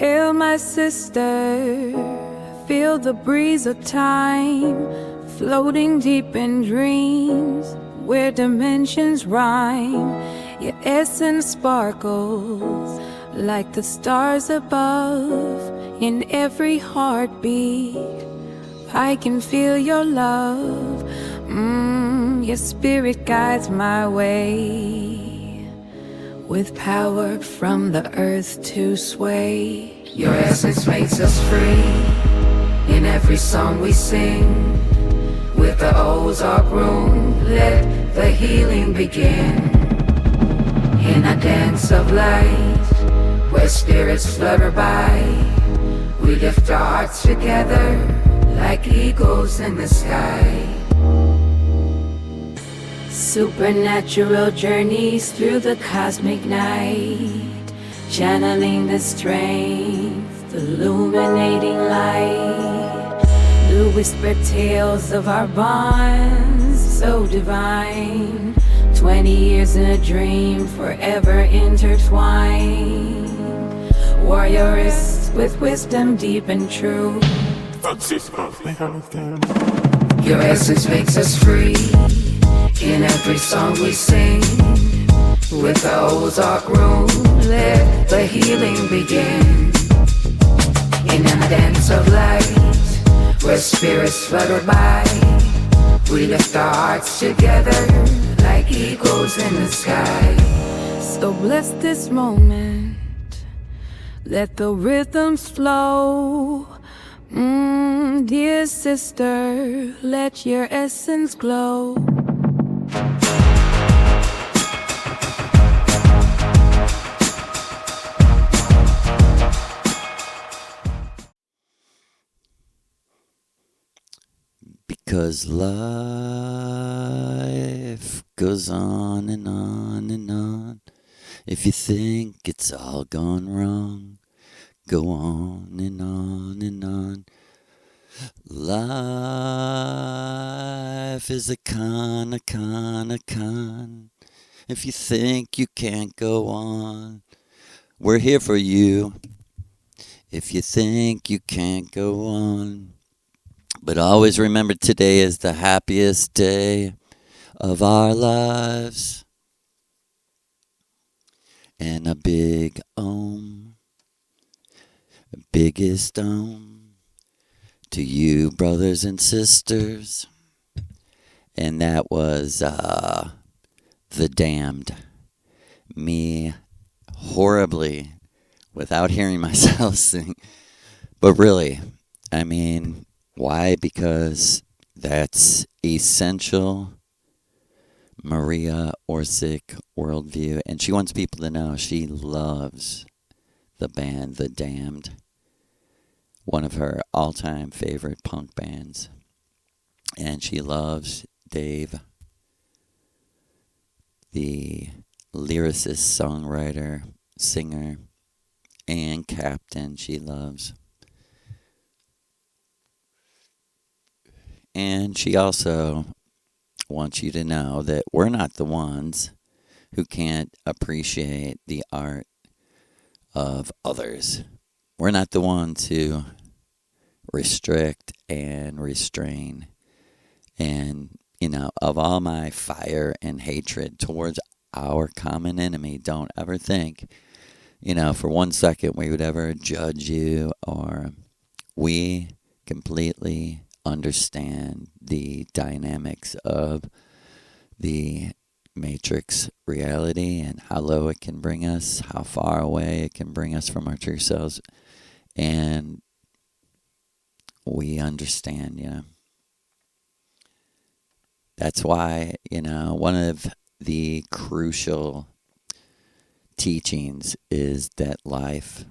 Hail my sister, feel the breeze of time, floating deep in dreams where dimensions rhyme. Your essence sparkles like the stars above. In every heartbeat I can feel your love. Your spirit guides my way, with power from the earth to sway. Your essence makes us free in every song we sing. With the Ozark room, let the healing begin. In a dance of light, where spirits flutter by, we lift our hearts together like eagles in the sky. Supernatural journeys through the cosmic night, channeling the strength, illuminating light. New whispered tales of our bonds, so divine. 20 years in a dream, forever intertwined. Warriors with wisdom deep and true. Your essence makes us free in every song we sing. With the Ozark room, let the healing begin. In a dance of light, where spirits flutter by, we lift our hearts together like eagles in the sky. So bless this moment, let the rhythms flow. Dear sister, let your essence glow. Because life goes on and on and on. If you think it's all gone wrong, go on and on and on. Life is a con. If you think you can't go on, we're here for you. If you think you can't go on. But always remember, today is the happiest day of our lives. And a big biggest to you, brothers and sisters. And that was The Damned. Me horribly, without hearing myself sing. But really, I mean, why? Because that's essential Maria Orsic worldview. And she wants people to know she loves the band The Damned. One of her all-time favorite punk bands. And she loves Dave, the lyricist, songwriter, singer, and captain she loves. And she also wants you to know that we're not the ones who can't appreciate the art of others. We're not the ones who restrict and restrain. And, you know, of all my fire and hatred towards our common enemy, don't ever think, you know, for 1 second we would ever judge you, or we completely understand the dynamics of the matrix reality and how low it can bring us, how far away it can bring us from our true selves. And we understand, you know. That's why, you know, one of the crucial teachings is that life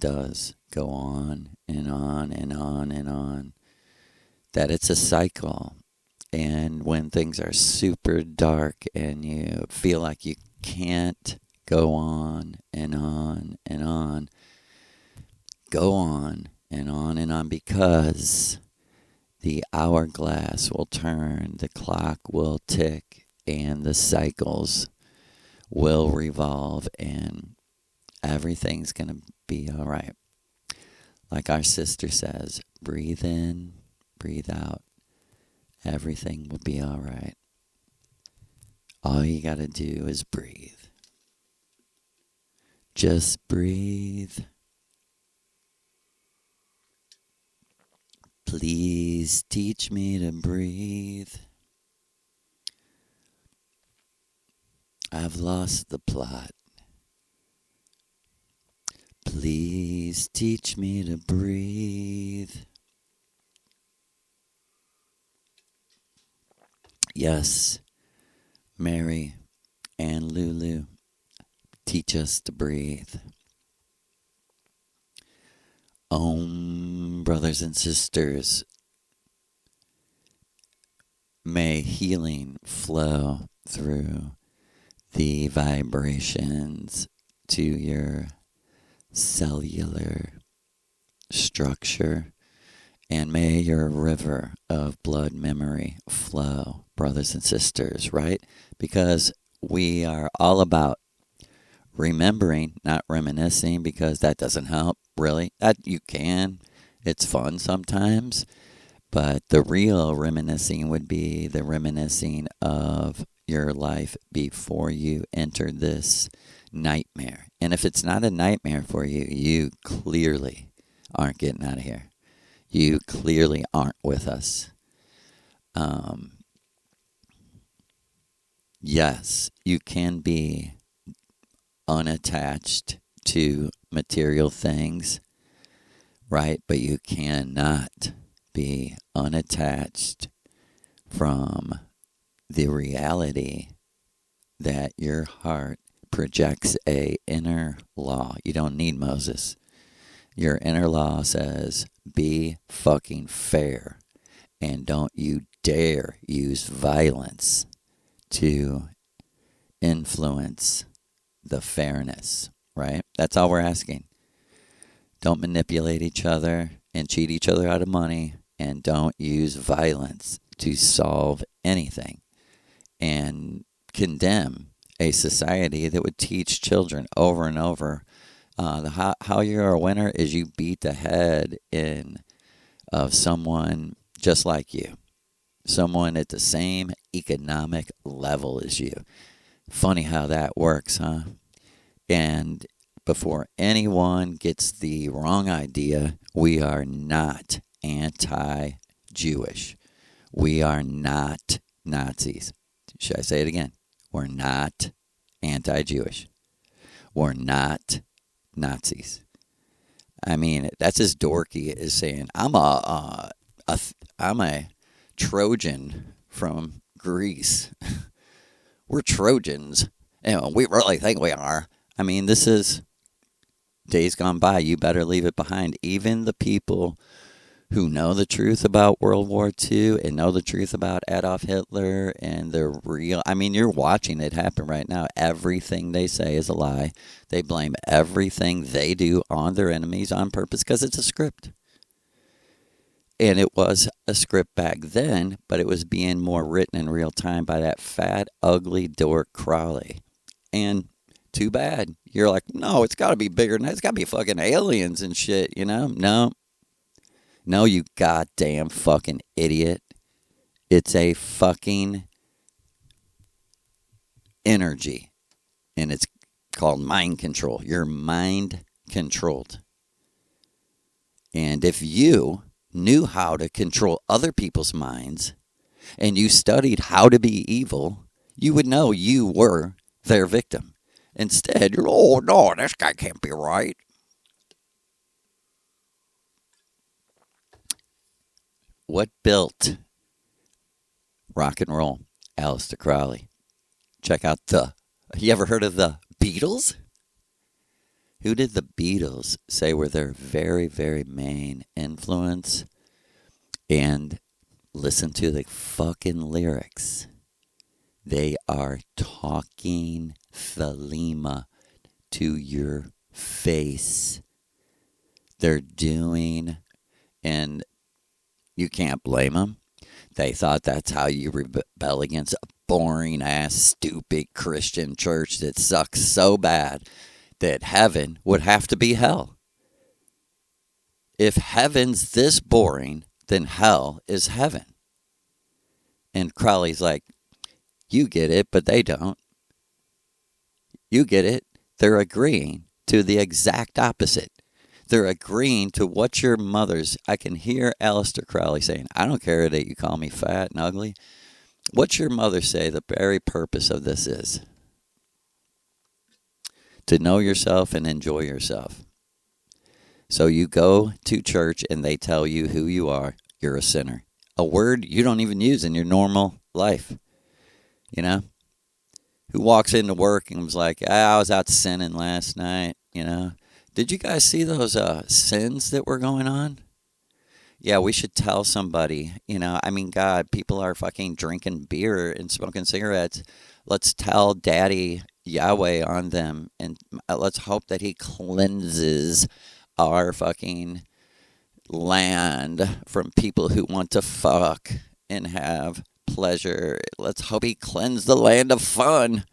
does go on and on and on and on. That it's a cycle. And when things are super dark and you feel like you can't go on and on and on, go on and on and on, because the hourglass will turn, the clock will tick, and the cycles will revolve, and everything's going to be all right. Like our sister says, breathe in, breathe out. Everything will be all right. All you got to do is breathe. Just breathe. Please teach me to breathe. I've lost the plot. Please teach me to breathe. Yes, Mary and Lulu, teach us to breathe. Brothers and sisters, may healing flow through the vibrations to your cellular structure, and may your river of blood memory flow, brothers and sisters, right? Because we are all about remembering, not reminiscing, because that doesn't help, really. That you can. It's fun sometimes. But the real reminiscing would be the reminiscing of your life before you entered this nightmare. And if it's not a nightmare for you, you clearly aren't getting out of here. You clearly aren't with us. Yes, you can be unattached to material things, right? But you cannot be unattached from the reality that your heart projects a inner law. You don't need Moses. Your inner law says, be fucking fair, and don't you dare use violence to influence the fairness, right? That's all we're asking. Don't manipulate each other and cheat each other out of money, and don't use violence to solve anything and condemn a society that would teach children over and over how you're a winner is you beat the head in of someone just like you, someone at the same economic level as you. Funny how that works, huh? And before anyone gets the wrong idea, we are not anti-Jewish. We are not Nazis. Should I say it again? We're not anti-Jewish. We're not Nazis. I mean, that's as dorky as saying I'm a Trojan from Greece. We're Trojans. You know, we really think we are. I mean, this is days gone by. You better leave it behind. Even the people who know the truth about World War II and know the truth about Adolf Hitler and the real, I mean, you're watching it happen right now. Everything they say is a lie. They blame everything they do on their enemies on purpose because it's a script. And it was a script back then, but it was being more written in real time by that fat, ugly dork Crowley. And too bad. You're like, no, it's got to be bigger than that. It's got to be fucking aliens and shit, you know? No, you goddamn fucking idiot. It's a fucking energy. And it's called mind control. You're mind controlled. And if you knew how to control other people's minds and you studied how to be evil, you would know you were their victim. Instead, you're, oh, no, this guy can't be right. What built rock and roll? Aleister Crowley. Check out you ever heard of the Beatles? Who did the Beatles say were their very, very main influence? And listen to the fucking lyrics. They are talking thelema to your face. They're doing, and you can't blame them. They thought that's how you rebel against a boring-ass, stupid Christian church that sucks so bad that heaven would have to be hell. if heaven's this boring, then hell is heaven. And Crowley's like, you get it, but they don't. You get it. They're agreeing to the exact opposite. They're agreeing to what your mother's. I can hear Aleister Crowley saying, I don't care that you call me fat and ugly. What's your mother say the very purpose of this is? To know yourself and enjoy yourself. So you go to church and they tell you who you are. You're a sinner. A word you don't even use in your normal life. You know? Who walks into work and was like, I was out sinning last night, you know? Did you guys see those sins that were going on? Yeah, we should tell somebody, you know, I mean, God, people are fucking drinking beer and smoking cigarettes. Let's tell Daddy Yahweh on them, and let's hope that he cleanses our fucking land from people who want to fuck and have pleasure. Let's hope he cleansed the land of fun.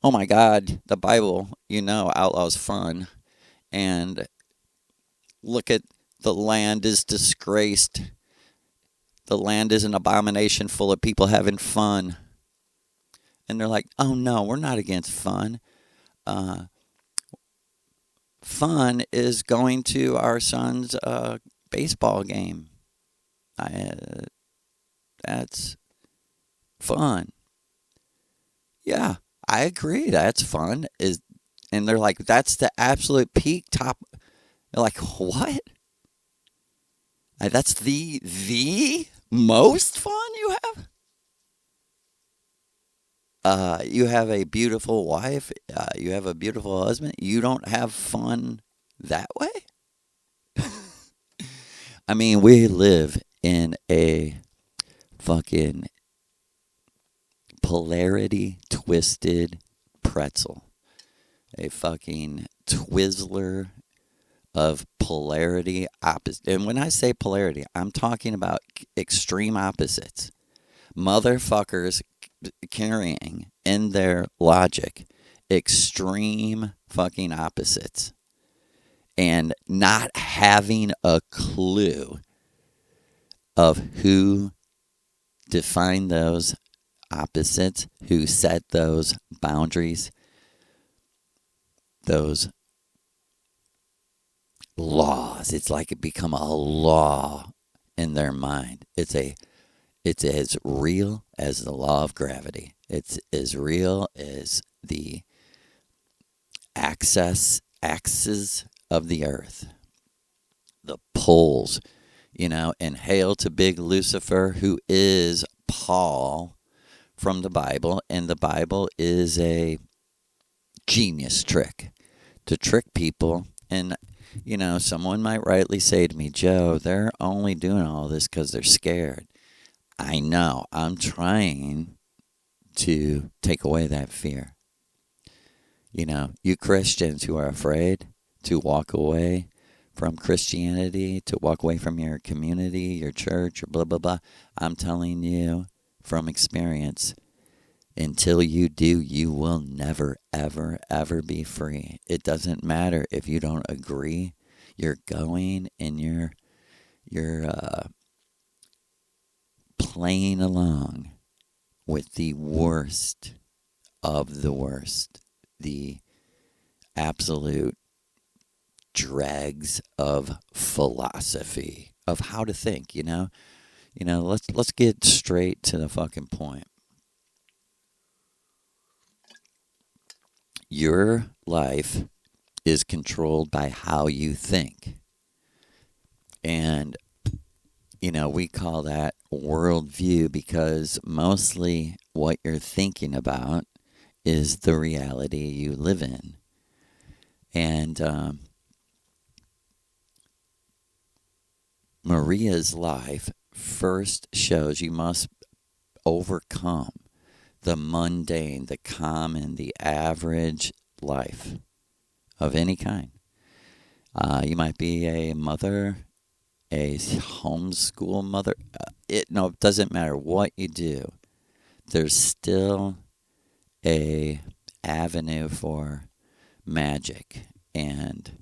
Oh my God, the Bible, you know, outlaws fun. And look at the land is disgraced. The land is an abomination full of people having fun. And they're like, oh no, we're not against fun. Fun is going to our son's baseball game. That's fun. Yeah, I agree. That's fun. And they're like, that's the absolute peak top. They're like, what? That's the most fun you have? You have a beautiful wife. You have a beautiful husband. You don't have fun that way? I mean, we live in a fucking polarity twisted pretzel. A fucking Twizzler of polarity opposite. And when I say polarity, I'm talking about extreme opposites. Motherfuckers carrying in their logic extreme fucking opposites and not having a clue of who defined those opposites, who set those boundaries, those laws. It's like it become a law in their mind. It's as real as the law of gravity. It's as real as the axes of the earth. The poles, you know, and hail to big Lucifer, who is Paul from the Bible, and the Bible is a genius trick to trick people. And you know, someone might rightly say to me, Joe, they're only doing all this because they're scared. I know. I'm trying to take away that fear. You know, you Christians who are afraid to walk away from Christianity, to walk away from your community, your church, or blah, blah, blah. I'm telling you from experience, until you do, you will never, ever, ever be free. It doesn't matter if you don't agree. You're going and you're playing along with the worst of the worst, the absolute dregs of philosophy, of how to think. You know, let's get straight to the fucking point. Your life is controlled by how you think. And, you know, we call that worldview because mostly what you're thinking about is the reality you live in. And Maria's life first shows you must overcome the mundane, the common, the average life of any kind. You might be a mother, a homeschool mother. It doesn't matter what you do. There's still a avenue for magic and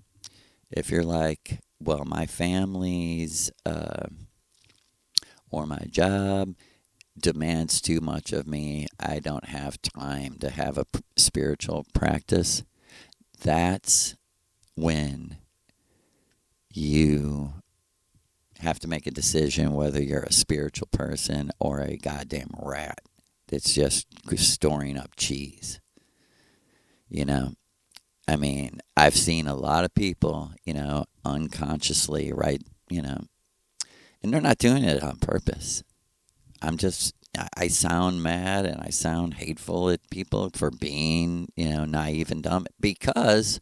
If you're like, well, my family's or my job demands too much of me, I don't have time to have a spiritual practice, that's when you have to make a decision whether you're a spiritual person or a goddamn rat that's just storing up cheese. You know, I mean, I've seen a lot of people, unconsciously, right, and they're not doing it on purpose. I sound mad and I sound hateful at people for being, naive and dumb because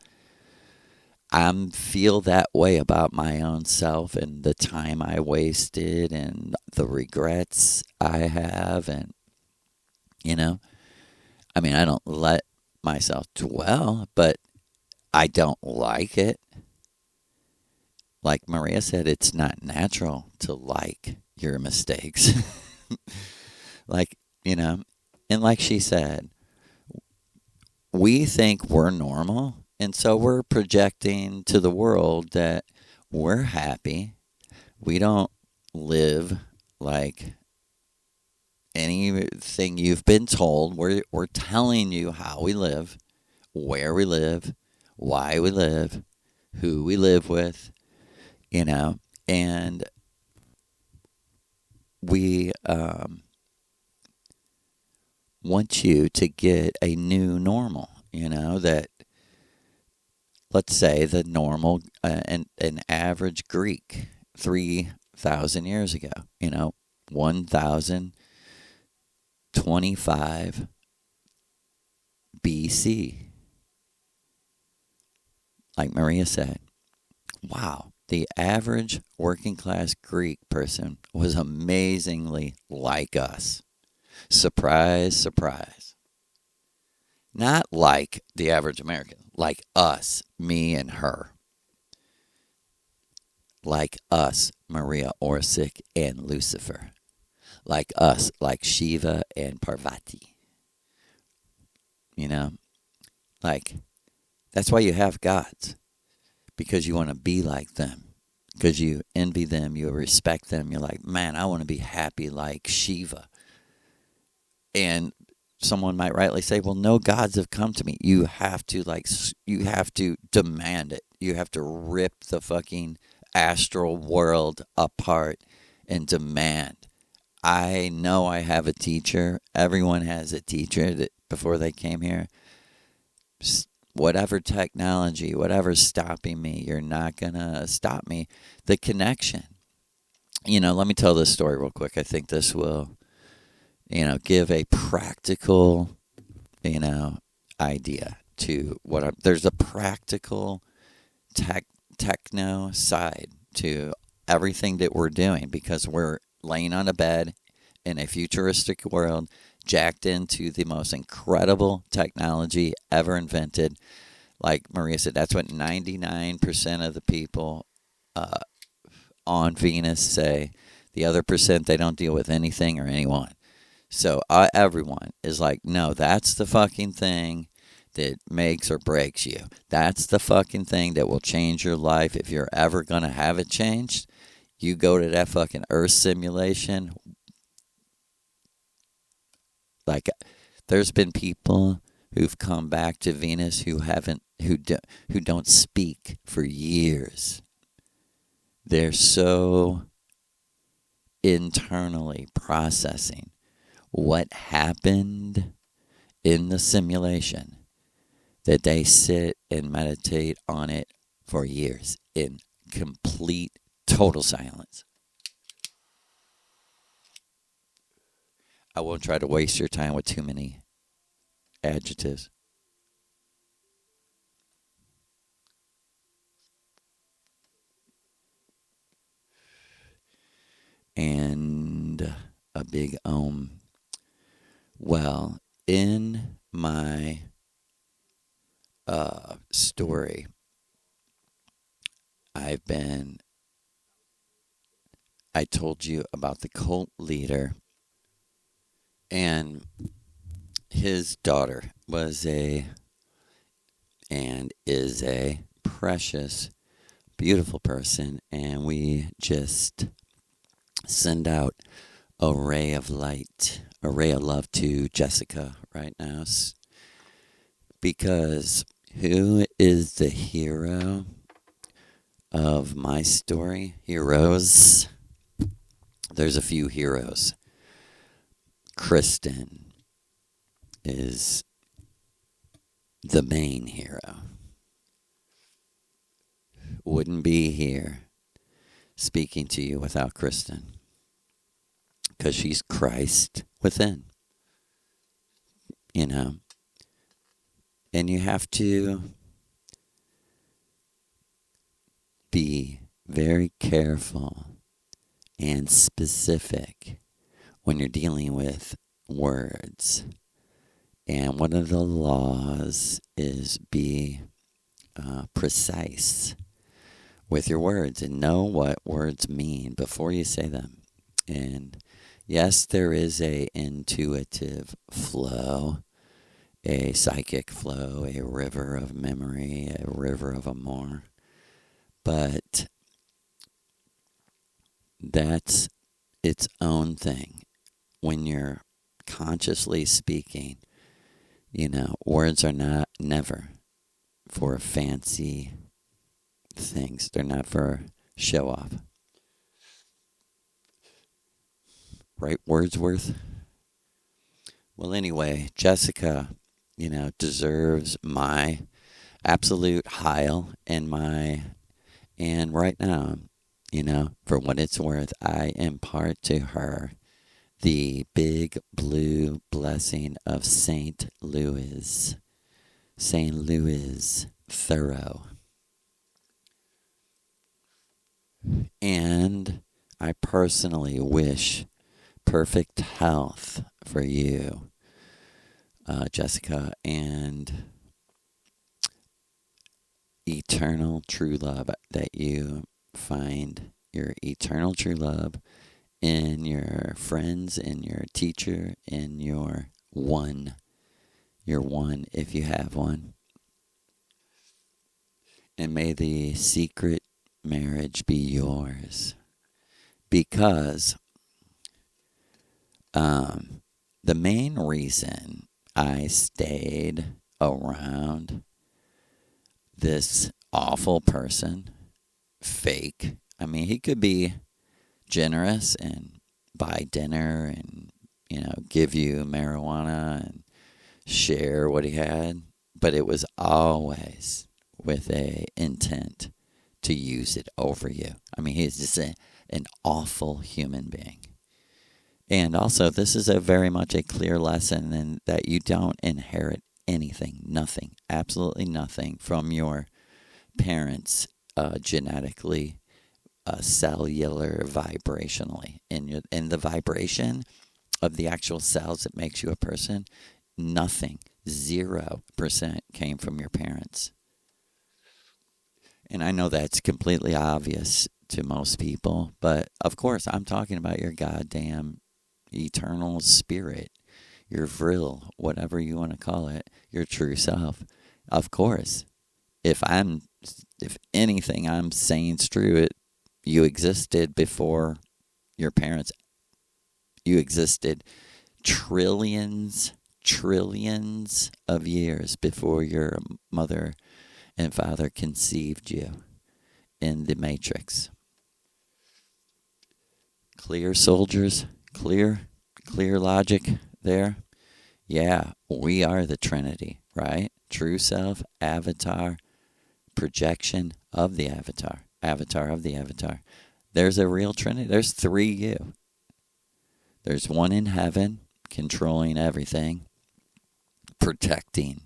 I feel that way about my own self and the time I wasted and the regrets I have. And, I don't let myself dwell, but I don't like it. Like Maria said, it's not natural to like your mistakes. And like she said, we think we're normal. And so we're projecting to the world that we're happy. We don't live like anything you've been told. We're telling you how we live, where we live, why we live, who we live with, and we want you to get a new normal, that, let's say, the normal, an average Greek 3,000 years ago, 1025 BC. Like Maria said, wow, the average working class Greek person was amazingly like us. Surprise, surprise. Not like the average American, like us, me and her. Like us, Maria Orsic and Lucifer. Like us, like Shiva and Parvati. Like, that's why you have gods. Because you want to be like them. Because you envy them, you respect them. You're like, man, I want to be happy like Shiva. And someone might rightly say, well, no gods have come to me. You have to demand it. You have to rip the fucking astral world apart and demand. I know I have a teacher. Everyone has a teacher that before they came here. Whatever technology, whatever's stopping me, you're not going to stop me. The connection. Let me tell this story real quick. I think this will give a practical, idea to there's a practical techno side to everything that we're doing because we're laying on a bed in a futuristic world, jacked into the most incredible technology ever invented. Like Maria said, that's what 99% of the people on Venus say. The other percent, they don't deal with anything or anyone. So everyone is like, no, that's the fucking thing that makes or breaks you. That's the fucking thing that will change your life if you're ever going to have it changed. You go to that fucking Earth simulation. Like, there's been people who've come back to Venus who don't speak for years. They're so internally processing what happened in the simulation that they sit and meditate on it for years in complete, total silence. I won't try to waste your time with too many adjectives. And a big Well, in my story, I told you about the cult leader, and his daughter was and is a precious beautiful person, and we just send out a ray of light, a ray of love to Jessica right now, because who is the hero of my story? Heroes. There's a few heroes. Kristen is the main hero. Wouldn't be here speaking to you without Kristen, because she's Christ within, you know. And you have to be very careful and specific when you're dealing with words. And one of the laws is be precise with your words and know what words mean before you say them. And yes, there is a intuitive flow, a psychic flow, a river of memory, a river of AMOR. But that's its own thing. When you're consciously speaking, you know, words are never for fancy things. They're not for show off. Right, Wordsworth? Well, anyway, Jessica, you know, deserves my absolute heil and right now, you know, for what it's worth, I impart to her the big blue blessing of St. Louis. St. Louis thorough. And I personally wish perfect health for you, Jessica, and eternal true love, that you find your eternal true love in your friends, in your teacher, in your one if you have one. And may the secret marriage be yours, because the main reason I stayed around this awful person, fake. I mean, he could be generous and buy dinner and, you know, give you marijuana and share what he had, but it was always with a intent to use it over you. I mean, he's just an awful human being. And also, this is a very much a clear lesson in that you don't inherit anything, nothing, absolutely nothing from your parents genetically, cellular, vibrationally. In the vibration of the actual cells that makes you a person, nothing, 0% came from your parents. And I know that's completely obvious to most people, but of course, I'm talking about your goddamn eternal spirit, your Vril, whatever you want to call it, your true self. Of course, if anything I'm saying's true, you existed before your parents. You existed trillions of years before your mother and father conceived you in the matrix. Clear, soldiers? Clear logic there? Yeah, we are the Trinity, right? True self, avatar, projection of the avatar of the avatar. There's a real Trinity. There's 3 you. There's one in heaven, controlling everything, protecting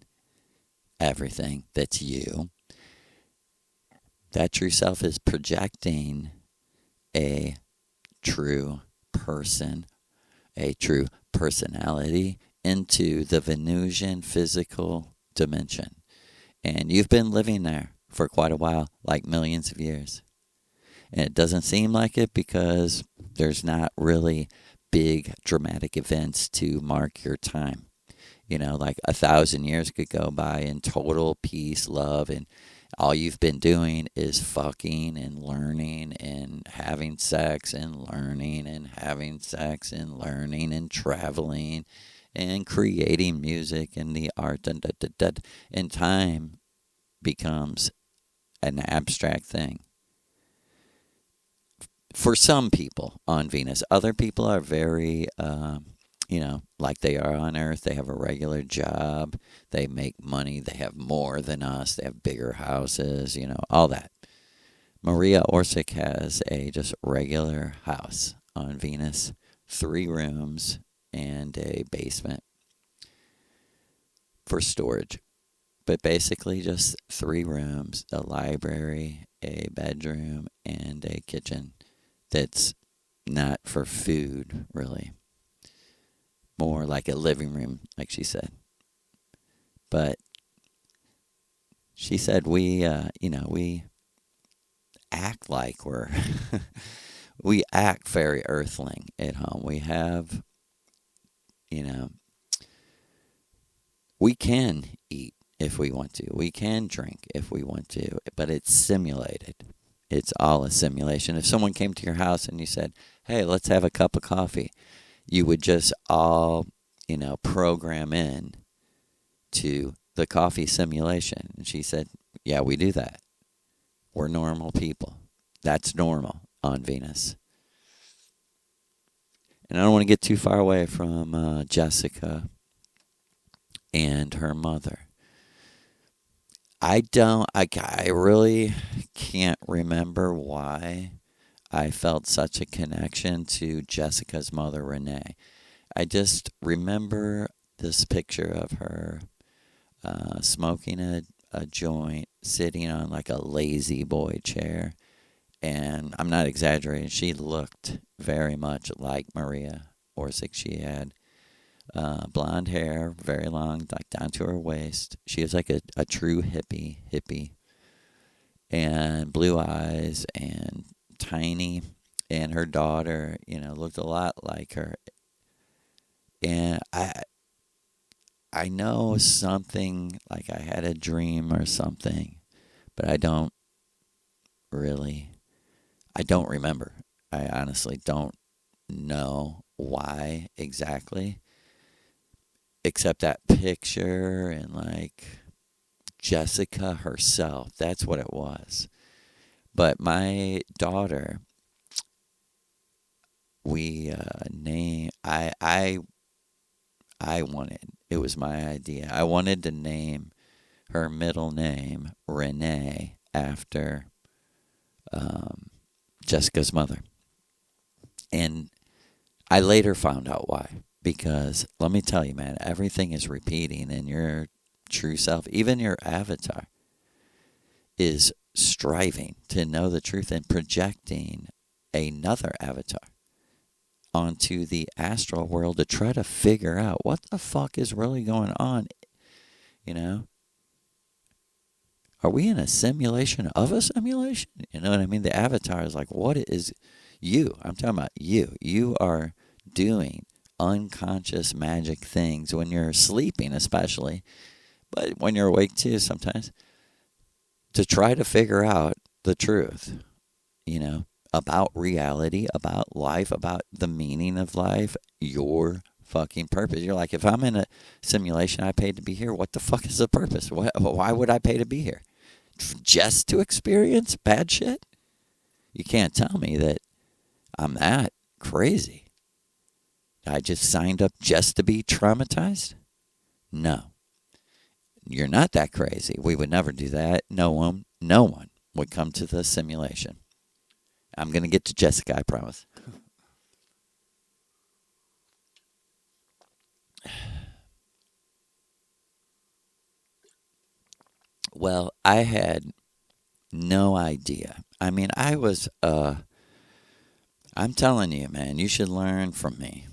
everything that's you. That true self is projecting a true person, a true personality into the Venusian physical dimension. And you've been living there for quite a while, like millions of years. And it doesn't seem like it because there's not really big dramatic events to mark your time. You know, like 1,000 years could go by in total peace, love, and All you've been doing is fucking and learning and having sex and learning and having sex and learning and traveling and creating music and the art. And time becomes an abstract thing. For some people on Venus, other people are very, like they are on Earth. They have a regular job. They make money. They have more than us. They have bigger houses, all that. Maria Orsic has a just regular house on Venus, 3 rooms and a basement for storage. But basically just 3 rooms, a library, a bedroom, and a kitchen that's not for food, really. More like a living room, like she said. But she said we act like we're, we act very earthling at home. We have, we can eat if we want to. We can drink if we want to, but it's simulated. It's all a simulation. If someone came to your house and you said, hey, let's have a cup of coffee, you would just all, program in to the coffee simulation. And she said, yeah, we do that. We're normal people. That's normal on Venus. And I don't want to get too far away from Jessica and her mother. I really can't remember why I felt such a connection to Jessica's mother, Renee. I just remember this picture of her smoking a joint, sitting on like a lazy boy chair. And I'm not exaggerating, she looked very much like Maria Orsic. She had blonde hair, very long, like down to her waist. She was like a true hippie, and blue eyes and tiny. And her daughter, looked a lot like her. And I know something, like I had a dream or something, but I don't remember. I honestly don't know why exactly, except that picture and like Jessica herself. That's what it was. But my daughter, we I wanted, it was my idea. I wanted to name her middle name Renee after Jessica's mother. And I later found out why. Because let me tell you, man, everything is repeating in your true self. Even your avatar is striving to know the truth and projecting another avatar onto the astral world to try to figure out what the fuck is really going on. Are we in a simulation of a simulation? You know what I mean? The avatar is like, what is you? I'm talking about you. You are doing unconscious magic things when you're sleeping, especially, but when you're awake too sometimes, to try to figure out the truth, about reality, about life, about the meaning of life, your fucking purpose. You're like, if I'm in a simulation, I paid to be here, what the fuck is the purpose? Why would I pay to be here? Just to experience bad shit? You can't tell me that I'm that crazy. I just signed up just to be traumatized? No. You're not that crazy. We would never do that. No one would come to the simulation. I'm going to get to Jessica, I promise. Well, I had no idea. I mean, I'm telling you, man, you should learn from me.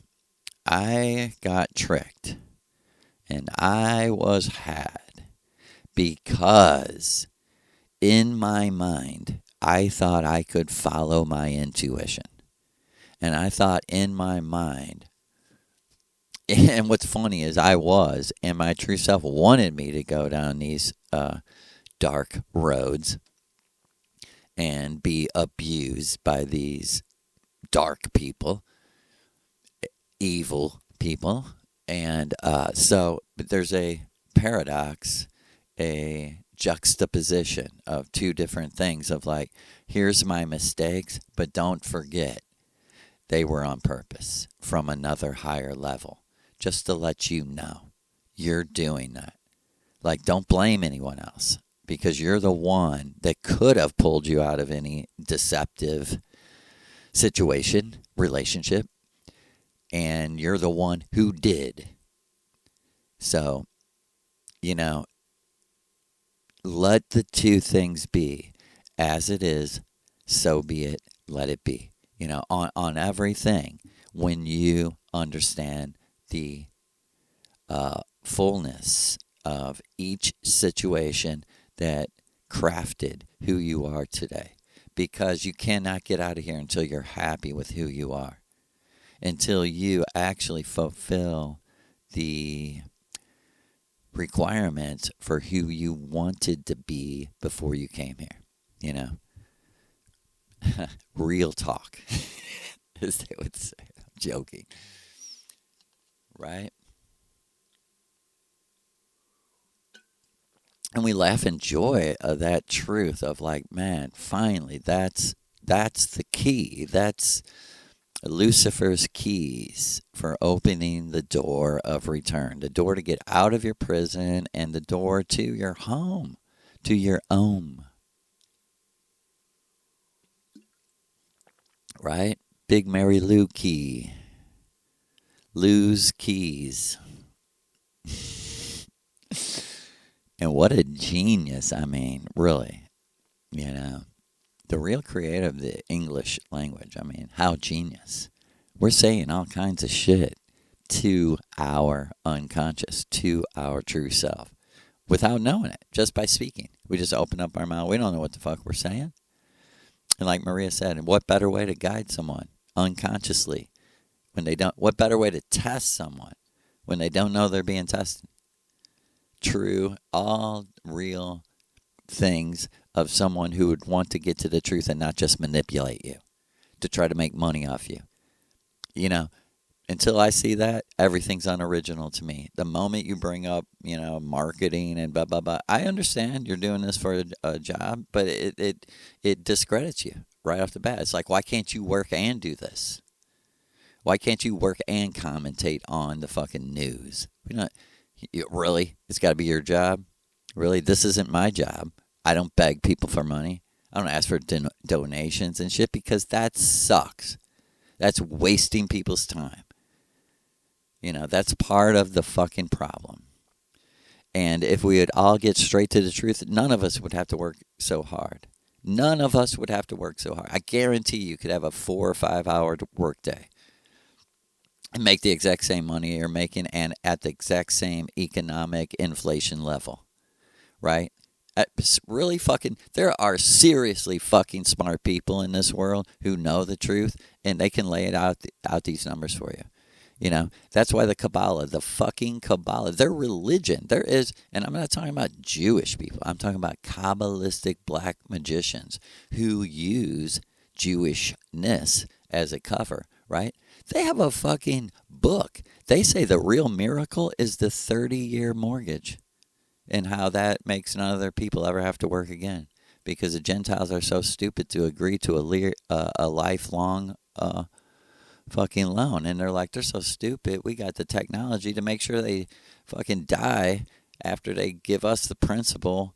I got tricked, and I was had, because in my mind, I thought I could follow my intuition. And I thought in my mind, and what's funny is and my true self wanted me to go down these dark roads and be abused by these dark people, evil people. And so there's a paradox, a juxtaposition of two different things of like, here's my mistakes, but don't forget they were on purpose from another higher level. Just to let you know, you're doing that. Like, don't blame anyone else, because you're the one that could have pulled you out of any deceptive situation, relationship, and you're the one who did. So, let the two things be. As it is, so be it, let it be. On everything, when you understand the fullness of each situation that crafted who you are today. Because you cannot get out of here until you're happy with who you are. Until you actually fulfill the requirements for who you wanted to be before you came here. Real talk, as they would say. I'm joking. Right? And we laugh in joy of that truth of like, man, finally, that's the key. That's Lucifer's keys for opening the door of return, the door to get out of your prison and the door to your home, to your own. Right? Big MariLu key. Lou's keys. And what a genius, I mean, really. The real creator of the English language, I mean, how genius. We're saying all kinds of shit to our unconscious, to our true self, without knowing it, just by speaking. We just open up our mouth. We don't know what the fuck we're saying. And like Maria said, what better way to guide someone unconsciously when they don't? What better way to test someone when they don't know they're being tested? True, all real things of someone who would want to get to the truth and not just manipulate you to try to make money off you. Until I see that, everything's unoriginal to me. The moment you bring up, marketing and blah, blah, blah, I understand you're doing this for a job, but it discredits you right off the bat. It's like, why can't you work and do this? Why can't you work and commentate on the fucking news? Really? It's got to be your job? Really? This isn't my job. I don't beg people for money. I don't ask for donations and shit, because that sucks. That's wasting people's time. That's part of the fucking problem. And if we would all get straight to the truth, none of us would have to work so hard. None of us would have to work so hard. I guarantee you could have a 4 or 5 hour work day and make the exact same money you're making and at the exact same economic inflation level. Right? Really fucking, there are seriously fucking smart people in this world who know the truth, and they can lay it out these numbers for you. That's why the Kabbalah, the fucking Kabbalah, their religion, there is, and I'm not talking about Jewish people, I'm talking about Kabbalistic black magicians who use Jewishness as a cover, right? They have a fucking book. They say the real miracle is the 30-year mortgage. And how that makes none of their people ever have to work again. Because the Gentiles are so stupid to agree to a lifelong fucking loan. And they're like, they're so stupid. We got the technology to make sure they fucking die after they give us the principal,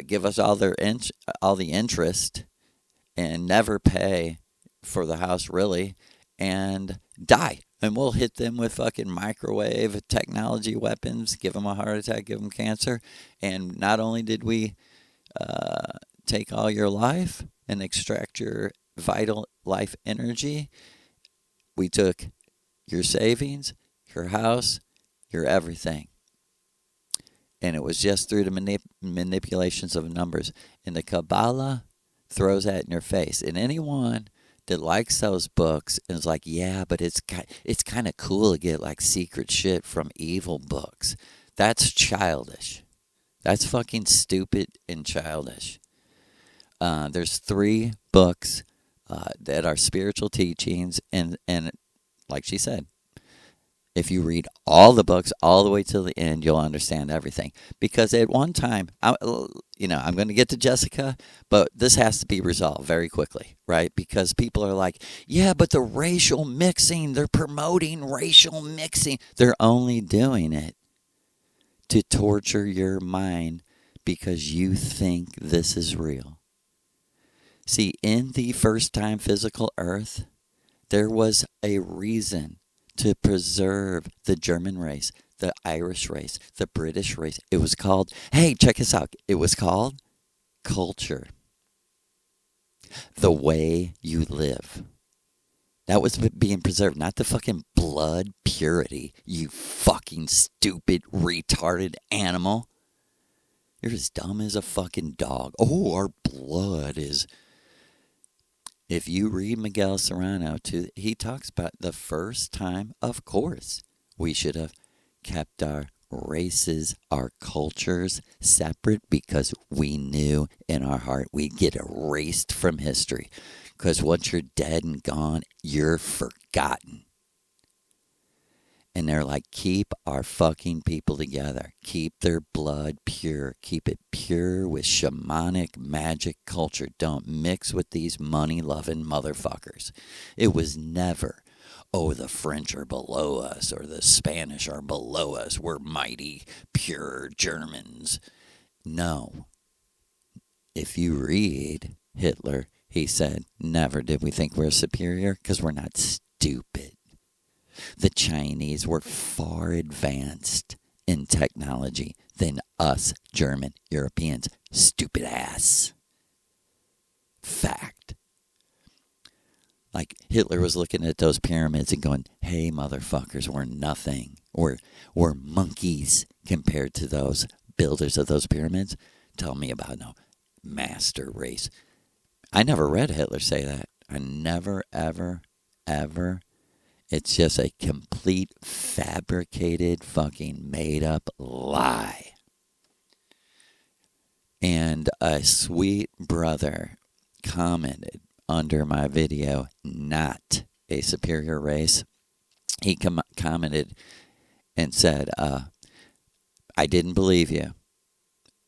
give us all the interest, and never pay for the house really, and die. And we'll hit them with fucking microwave technology weapons, give them a heart attack, give them cancer. And not only did we take all your life and extract your vital life energy, we took your savings, your house, your everything. And it was just through the manipulations of numbers. And the Kabbalah throws that in your face. And anyone that likes those books and is like, yeah, but it's kind of cool to get like secret shit from evil books. That's childish. That's fucking stupid and childish. There's 3 books that are spiritual teachings, and like she said, if you read all the books all the way till the end, you'll understand everything. Because at one time, I'm going to get to Jessica, but this has to be resolved very quickly, right? Because people are like, yeah, but the racial mixing, they're promoting racial mixing. They're only doing it to torture your mind because you think this is real. See, in the first time physical earth, there was a reason to preserve the German race, the Irish race, the British race. It was called, hey, check this out. It was called culture. The way you live. That was being preserved, not the fucking blood purity, you fucking stupid, retarded animal. You're as dumb as a fucking dog. Oh, our blood is... If you read Miguel Serrano, he talks about the first time, of course, we should have kept our races, our cultures separate because we knew in our heart we'd get erased from history. Because once you're dead and gone, you're forgotten. And they're like, keep our fucking people together. Keep their blood pure. Keep it pure with shamanic magic culture. Don't mix with these money-loving motherfuckers. It was never, oh, the French are below us or the Spanish are below us. We're mighty, pure Germans. No. If you read Hitler, he said, never did we think we're superior because we're not stupid. The Chinese were far advanced in technology than us German Europeans. Stupid ass. Fact. Like Hitler was looking at those pyramids and going, hey, motherfuckers, we're nothing. We're monkeys compared to those builders of those pyramids. Tell me about no master race. I never read Hitler say that. I never, ever, ever. It's just a complete fabricated, fucking made-up lie. And a sweet brother commented under my video, not a superior race. He commented and said, I didn't believe you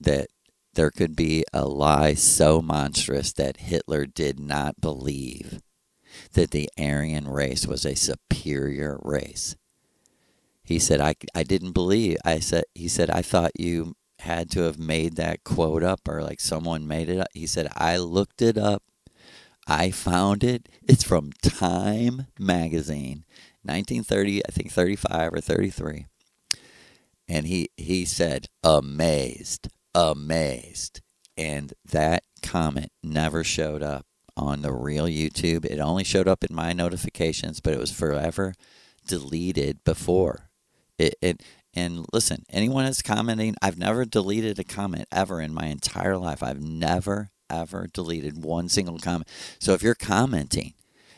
that there could be a lie so monstrous that Hitler did not believe that the Aryan race was a superior race. He said, I didn't believe. He said, I thought you had to have made that quote up or like someone made it up. He said, I looked it up. I found it. It's from Time magazine, 1930, I think 35 or 33. And he said, amazed. And that comment never showed up on the real YouTube. It only showed up in my notifications, but it was forever deleted before. And listen, anyone that's commenting, I've never deleted a comment ever in my entire life. I've never, ever deleted one single comment. So if you're commenting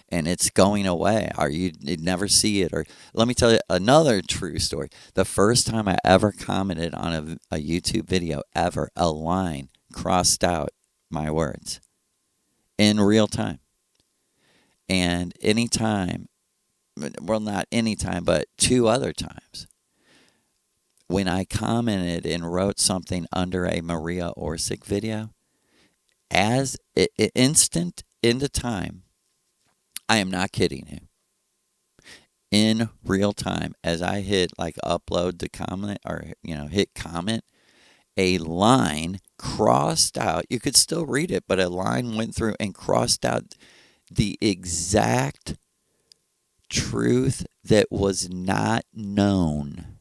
and it's going away, or you'd never see it, or let me tell you another true story. The first time I ever commented on a YouTube video ever, a line crossed out my words. In real time. And anytime, well, not anytime, but 2 other times, when I commented and wrote something under a Maria Orsic video, as instant into time, I am not kidding you. In real time, as I hit like upload the comment or, hit comment, a line crossed out. You could still read it, but a line went through and crossed out the exact truth that was not known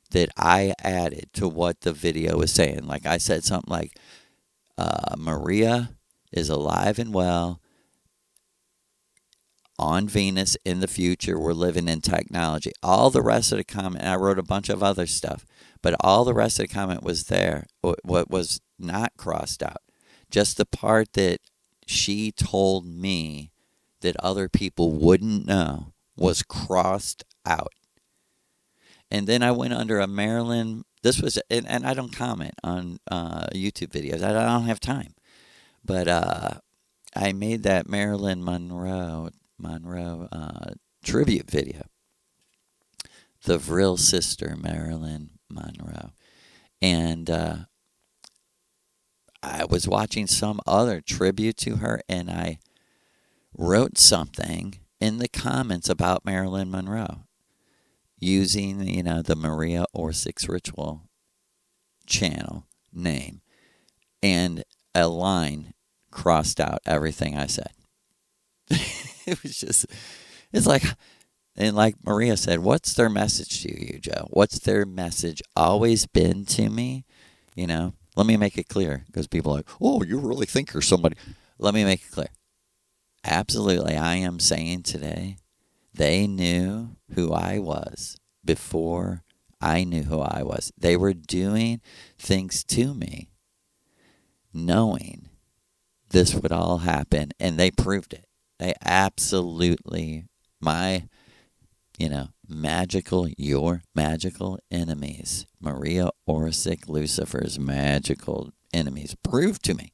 that I added to what the video was saying. Like I said something like, Maria is alive and well on Venus in the future. We're living in technology. All the rest of the comment, and I wrote a bunch of other stuff, but all the rest of the comment was there. What was not crossed out, just the part that she told me that other people wouldn't know was crossed out. And then I went under a Maryland This was, and I don't comment on YouTube videos. I don't have time. But I made that Marilyn Monroe tribute video. The Vril sister, Marilyn Monroe. And I was watching some other tribute to her, and I wrote something in the comments about Marilyn Monroe using, the Maria Orsic Ritual channel name, and a line crossed out everything I said. It was just, it's like, and like Maria said, what's their message to you, Joe? What's their message always been to me? Let me make it clear, because people are like, oh, you really think you're somebody. Let me make it clear. Absolutely, I am saying today, they knew who I was before I knew who I was. They were doing things to me, knowing this would all happen, and they proved it. They absolutely, your magical enemies, Maria Orsic, Lucifer's magical enemies, proved to me.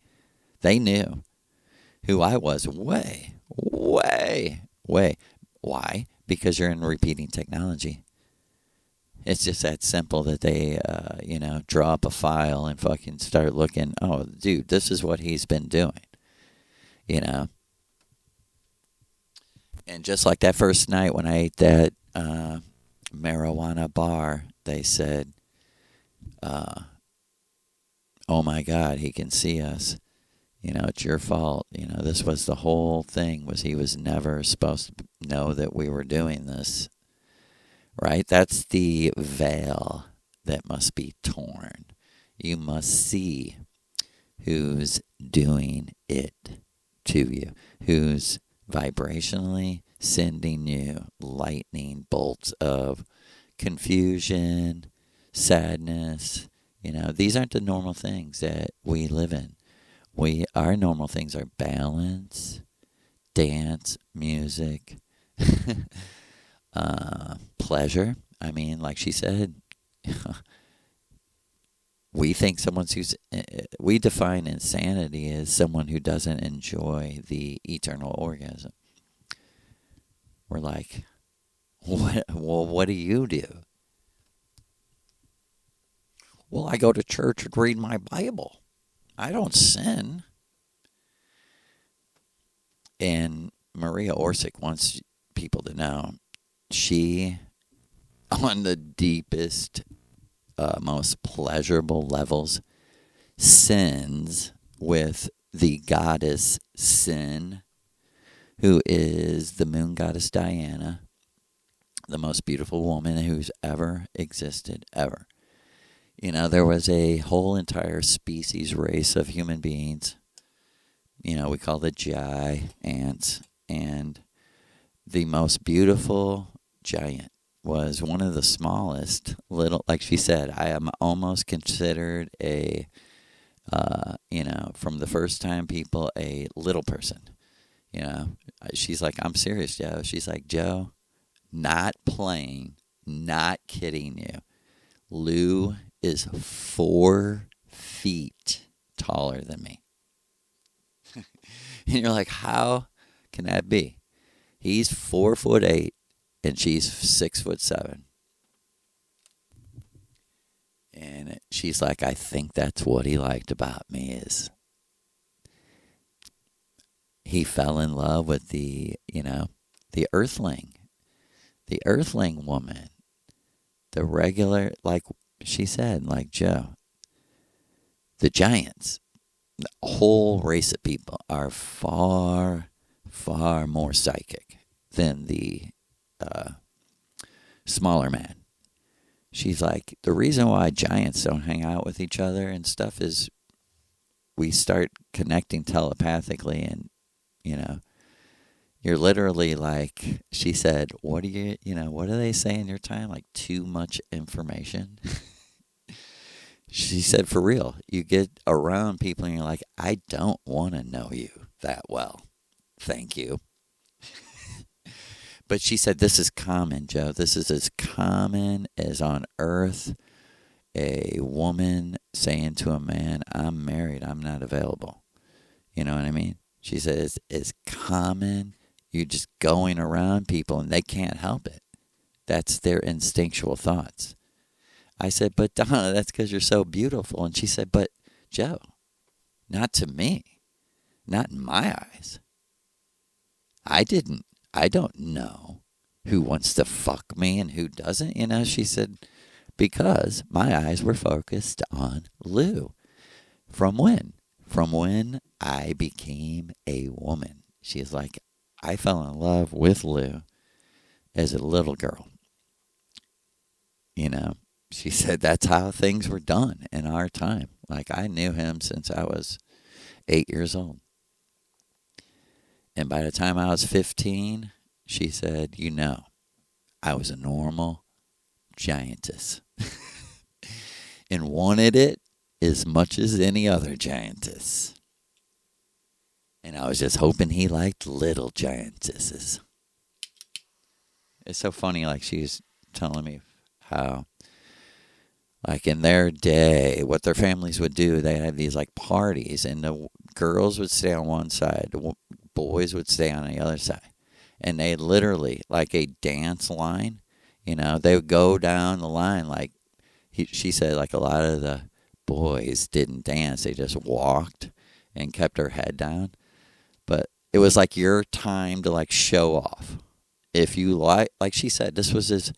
They knew who I was way. Why? Because you're in repeating technology. It's just that simple that they, draw up a file and fucking start looking, oh, dude, this is what he's been doing, And just like that first night when I ate that marijuana bar, they said, oh my God, he can see us. It's your fault. This was the whole thing, was he was never supposed to know that we were doing this. Right? That's the veil that must be torn. You must see who's doing it to you, who's vibrationally sending you lightning bolts of confusion, sadness. These aren't the normal things that we live in. Our normal things are balance, dance, music, pleasure. I mean, like she said, we think we define insanity as someone who doesn't enjoy the eternal orgasm. We're like, what do you do? Well, I go to church and read my Bible. I don't sin. And Maria Orsic wants people to know she, on the deepest, most pleasurable levels, sins with the goddess Sin, who is the moon goddess Diana, the most beautiful woman who's ever existed, ever. There was a whole entire species, race of human beings, we call the giants, and the most beautiful giant was one of the smallest little, like she said, I am almost considered from the first time people, a little person. She's like, I'm serious, Joe. She's like, Joe, not playing, not kidding you. Lou is 4 feet taller than me. And you're like, how can that be? He's 4'8" and she's 6'7". And she's like, I think that's what he liked about me, is he fell in love with the earthling woman, the regular, like she said, like Joe. The giants, the whole race of people, are far, far more psychic than the smaller man. She's like, the reason why giants don't hang out with each other and stuff is we start connecting telepathically, and you're literally like, she said, what do they say in your time? Like, too much information. She said, for real, you get around people and you're like, I don't want to know you that well. Thank you. But she said, this is common, Joe. This is as common as on earth a woman saying to a man, I'm married, I'm not available. You know what I mean? She says it's common. You're just going around people and they can't help it. That's their instinctual thoughts. I said, but Donna, that's because you're so beautiful. And she said, but Joe, not to me. Not in my eyes. I don't know who wants to fuck me and who doesn't. You know, she said, because my eyes were focused on Lou. From when? From when I became a woman. She's like, I fell in love with Lou as a little girl. You know, she said that's how things were done in our time. Like, I knew him since I was 8 years old. And by the time I was 15, she said, you know, I was a normal giantess. And wanted it as much as any other giantess. And I was just hoping he liked little giantesses. It's so funny, like she's telling me how, like in their day, what their families would do, they had these like parties, and the girls would stay on one side, the boys would stay on the other side. And they literally, like a dance line, you know, they would go down the line like, she said like a lot of the boys didn't dance. They just walked and kept their head down. But it was like your time to like show off. If you like she said, this was as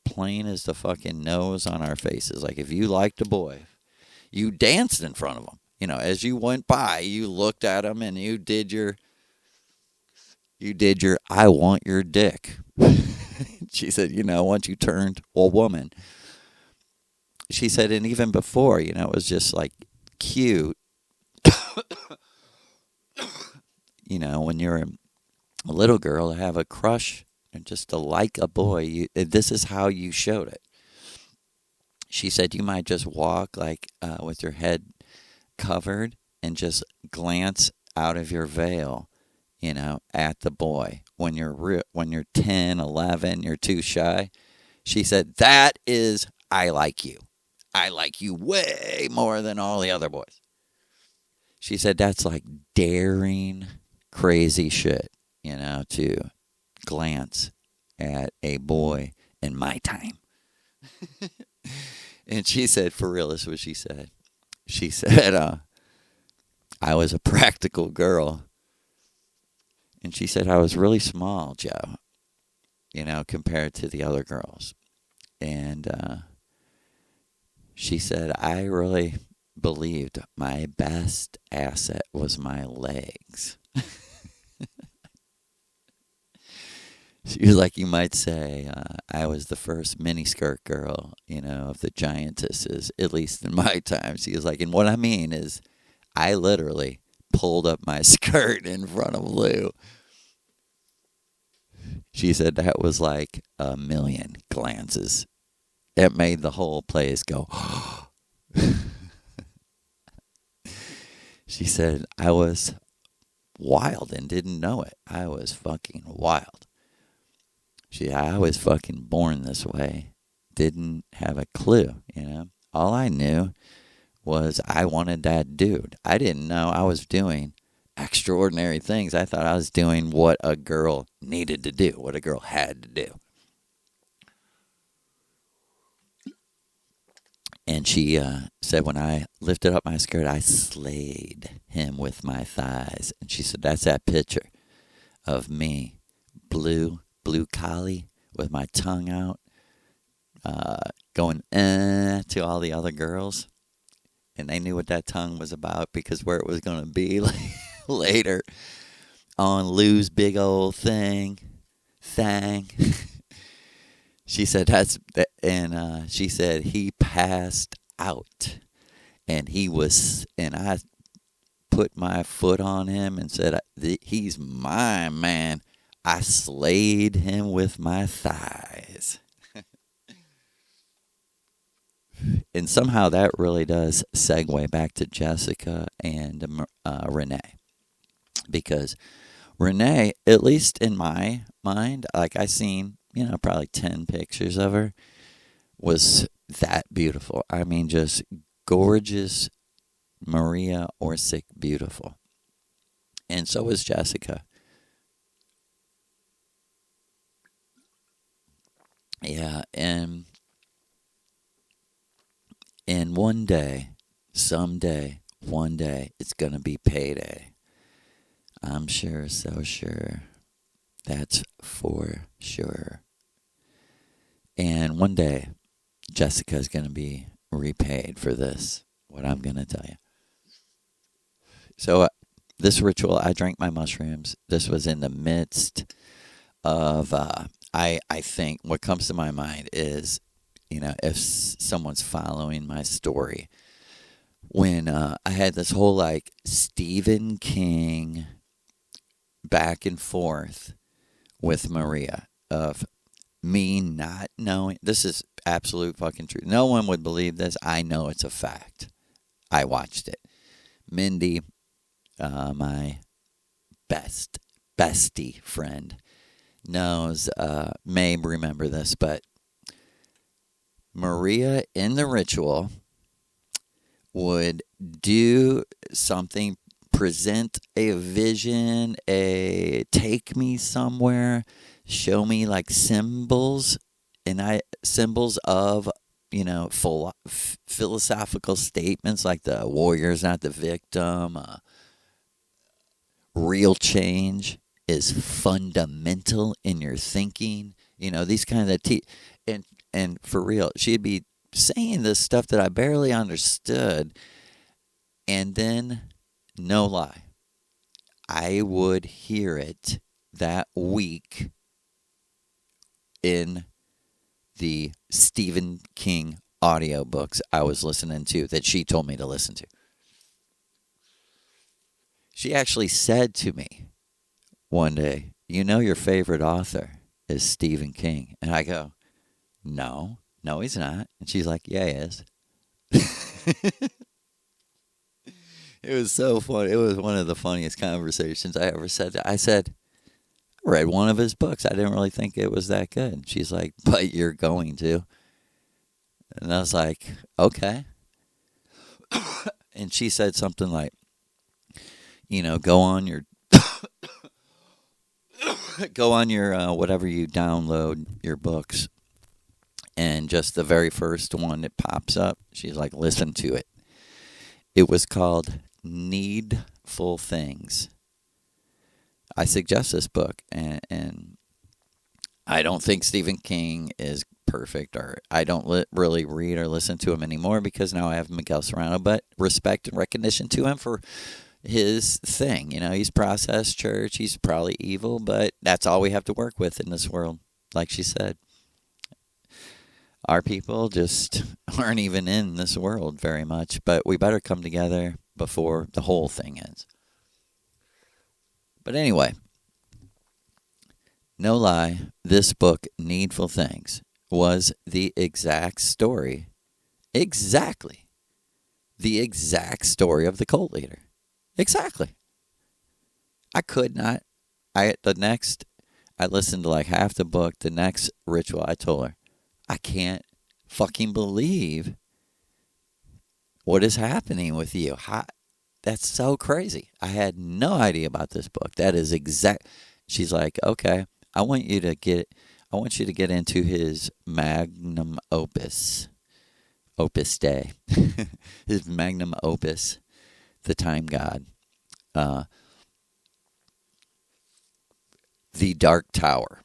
plain as the fucking nose on our faces. Like if you liked a boy, you danced in front of him. You know, as you went by, you looked at him and you did your I want your dick. She said, you know, once you turned a woman. She said, and even before, you know, it was just like cute. You know, when you're a little girl, to have a crush and just to like a boy, this is how you showed it. She said you might just walk like with your head covered and just glance out of your veil, you know, at the boy. When you're 10, 11, you're too shy. She said, that is, I like you. I like you way more than all the other boys. She said that's like daring, crazy shit, you know, to glance at a boy in my time. And she said, for real, this is what she said. She said, I was a practical girl. And she said I was really small, Joe, you know, compared to the other girls. And she said, I really believed my best asset was my legs. She was like, you might say, I was the first miniskirt girl, you know, of the giantesses, at least in my time. She was like, and what I mean is, I literally pulled up my skirt in front of Lou. She said that was like a million glances. It made the whole place go, She said, I was wild and didn't know it. I was fucking wild. I was fucking born this way. Didn't have a clue, you know. All I knew was I wanted that dude. I didn't know I was doing extraordinary things. I thought I was doing what a girl needed to do, what a girl had to do. And she said when I lifted up my skirt, I slayed him with my thighs. And she said, that's that picture of me, blue collie, with my tongue out, going to all the other girls. And they knew what that tongue was about because where it was going to be later on Lou's big old thing. She said she said he passed out, and I put my foot on him and said, he's my man. I slayed him with my thighs. And somehow that really does segue back to Jessica and Renee. Because Renee, at least in my mind, like I seen, you know, probably 10 pictures of her, was that beautiful. I mean, just gorgeous Maria Orsic beautiful. And so is Jessica. Yeah, and one day, someday, one day, it's gonna be payday. I'm sure, so sure. That's for sure. And one day, Jessica's gonna be repaid for this, what I'm gonna tell you. So, this ritual, I drank my mushrooms. This was in the midst of, I think what comes to my mind is, if someone's following my story, when I had this whole like Stephen King back and forth with Maria of me not knowing. This is absolute fucking truth. No one would believe this. I know it's a fact. I watched it. Mindy, my bestie friend, knows, may remember this, but Maria in the ritual would do something, present a vision, take me somewhere, show me like symbols, and symbols of, philosophical statements like the warrior's not the victim, real change is fundamental in your thinking. These kind of and for real, she'd be saying this stuff that I barely understood, and then, no lie, I would hear it that week in the Stephen King audiobooks I was listening to that she told me to listen to. She actually said to me one day, your favorite author is Stephen King. And I go, no, he's not. And she's like, yeah, he is. It was so funny. It was one of the funniest conversations I ever said. I said, I read one of his books. I didn't really think it was that good. She's like, but you're going to. And I was like, okay. And she said something like, go on your whatever you download your books, and just the very first one that pops up, she's like, listen to it. It was called Needful Things. I suggest this book, and I don't think Stephen King is perfect, or I don't really read or listen to him anymore because now I have Miguel Serrano, but respect and recognition to him for his thing. He's processed church. He's probably evil, but that's all we have to work with in this world. Like she said, our people just aren't even in this world very much, but we better come together before the whole thing ends. But anyway, no lie, this book, Needful Things, was the exact story, exactly the exact story of the cult leader. Exactly. I could not. I listened to like half the book. The next ritual, I told her, I can't fucking believe what is happening with you. That's so crazy. I had no idea about this book. That is exact. She's like, okay, I want you to get into his magnum opus, Opus Dei, his magnum opus, The Time God, The Dark Tower.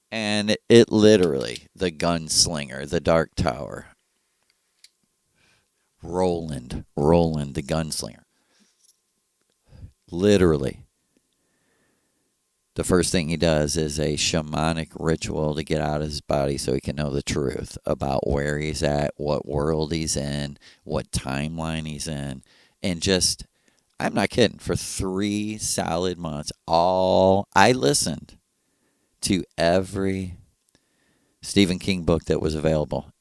And it literally, the gunslinger, the Dark Tower, Roland the gunslinger. Literally, the first thing he does is a shamanic ritual to get out of his body so he can know the truth about where he's at, what world he's in, what timeline he's in. And just, I'm not kidding, for 3 solid months, I listened to every Stephen King book that was available.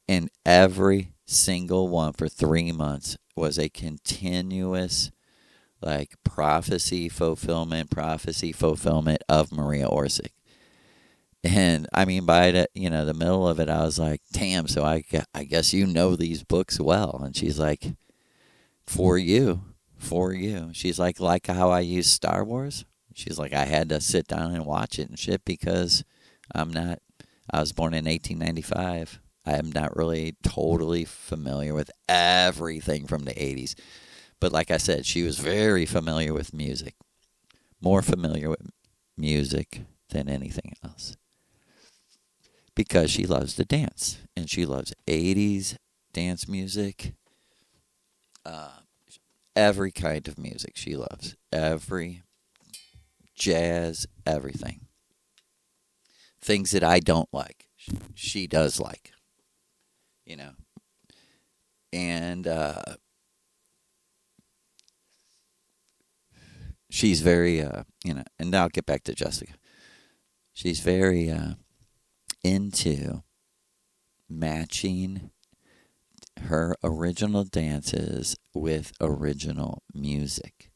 And every single one for 3 months was a continuous prophecy fulfillment of Maria Orsic. And I mean, by the middle of it, I was like, damn, so I guess you know these books well. And she's like, for you. She's like how I use Star Wars. She's like, I had to sit down and watch it and shit because I was born in 1895. I am not really totally familiar with everything from the 80s. But like I said, she was very familiar with music. More familiar with music than anything else. Because she loves to dance. And she loves 80s dance music. Every kind of music she loves. Every jazz, everything. Things that I don't like, she does like. And she's very, and now I'll get back to Jessica. She's very into matching her original dances with original music.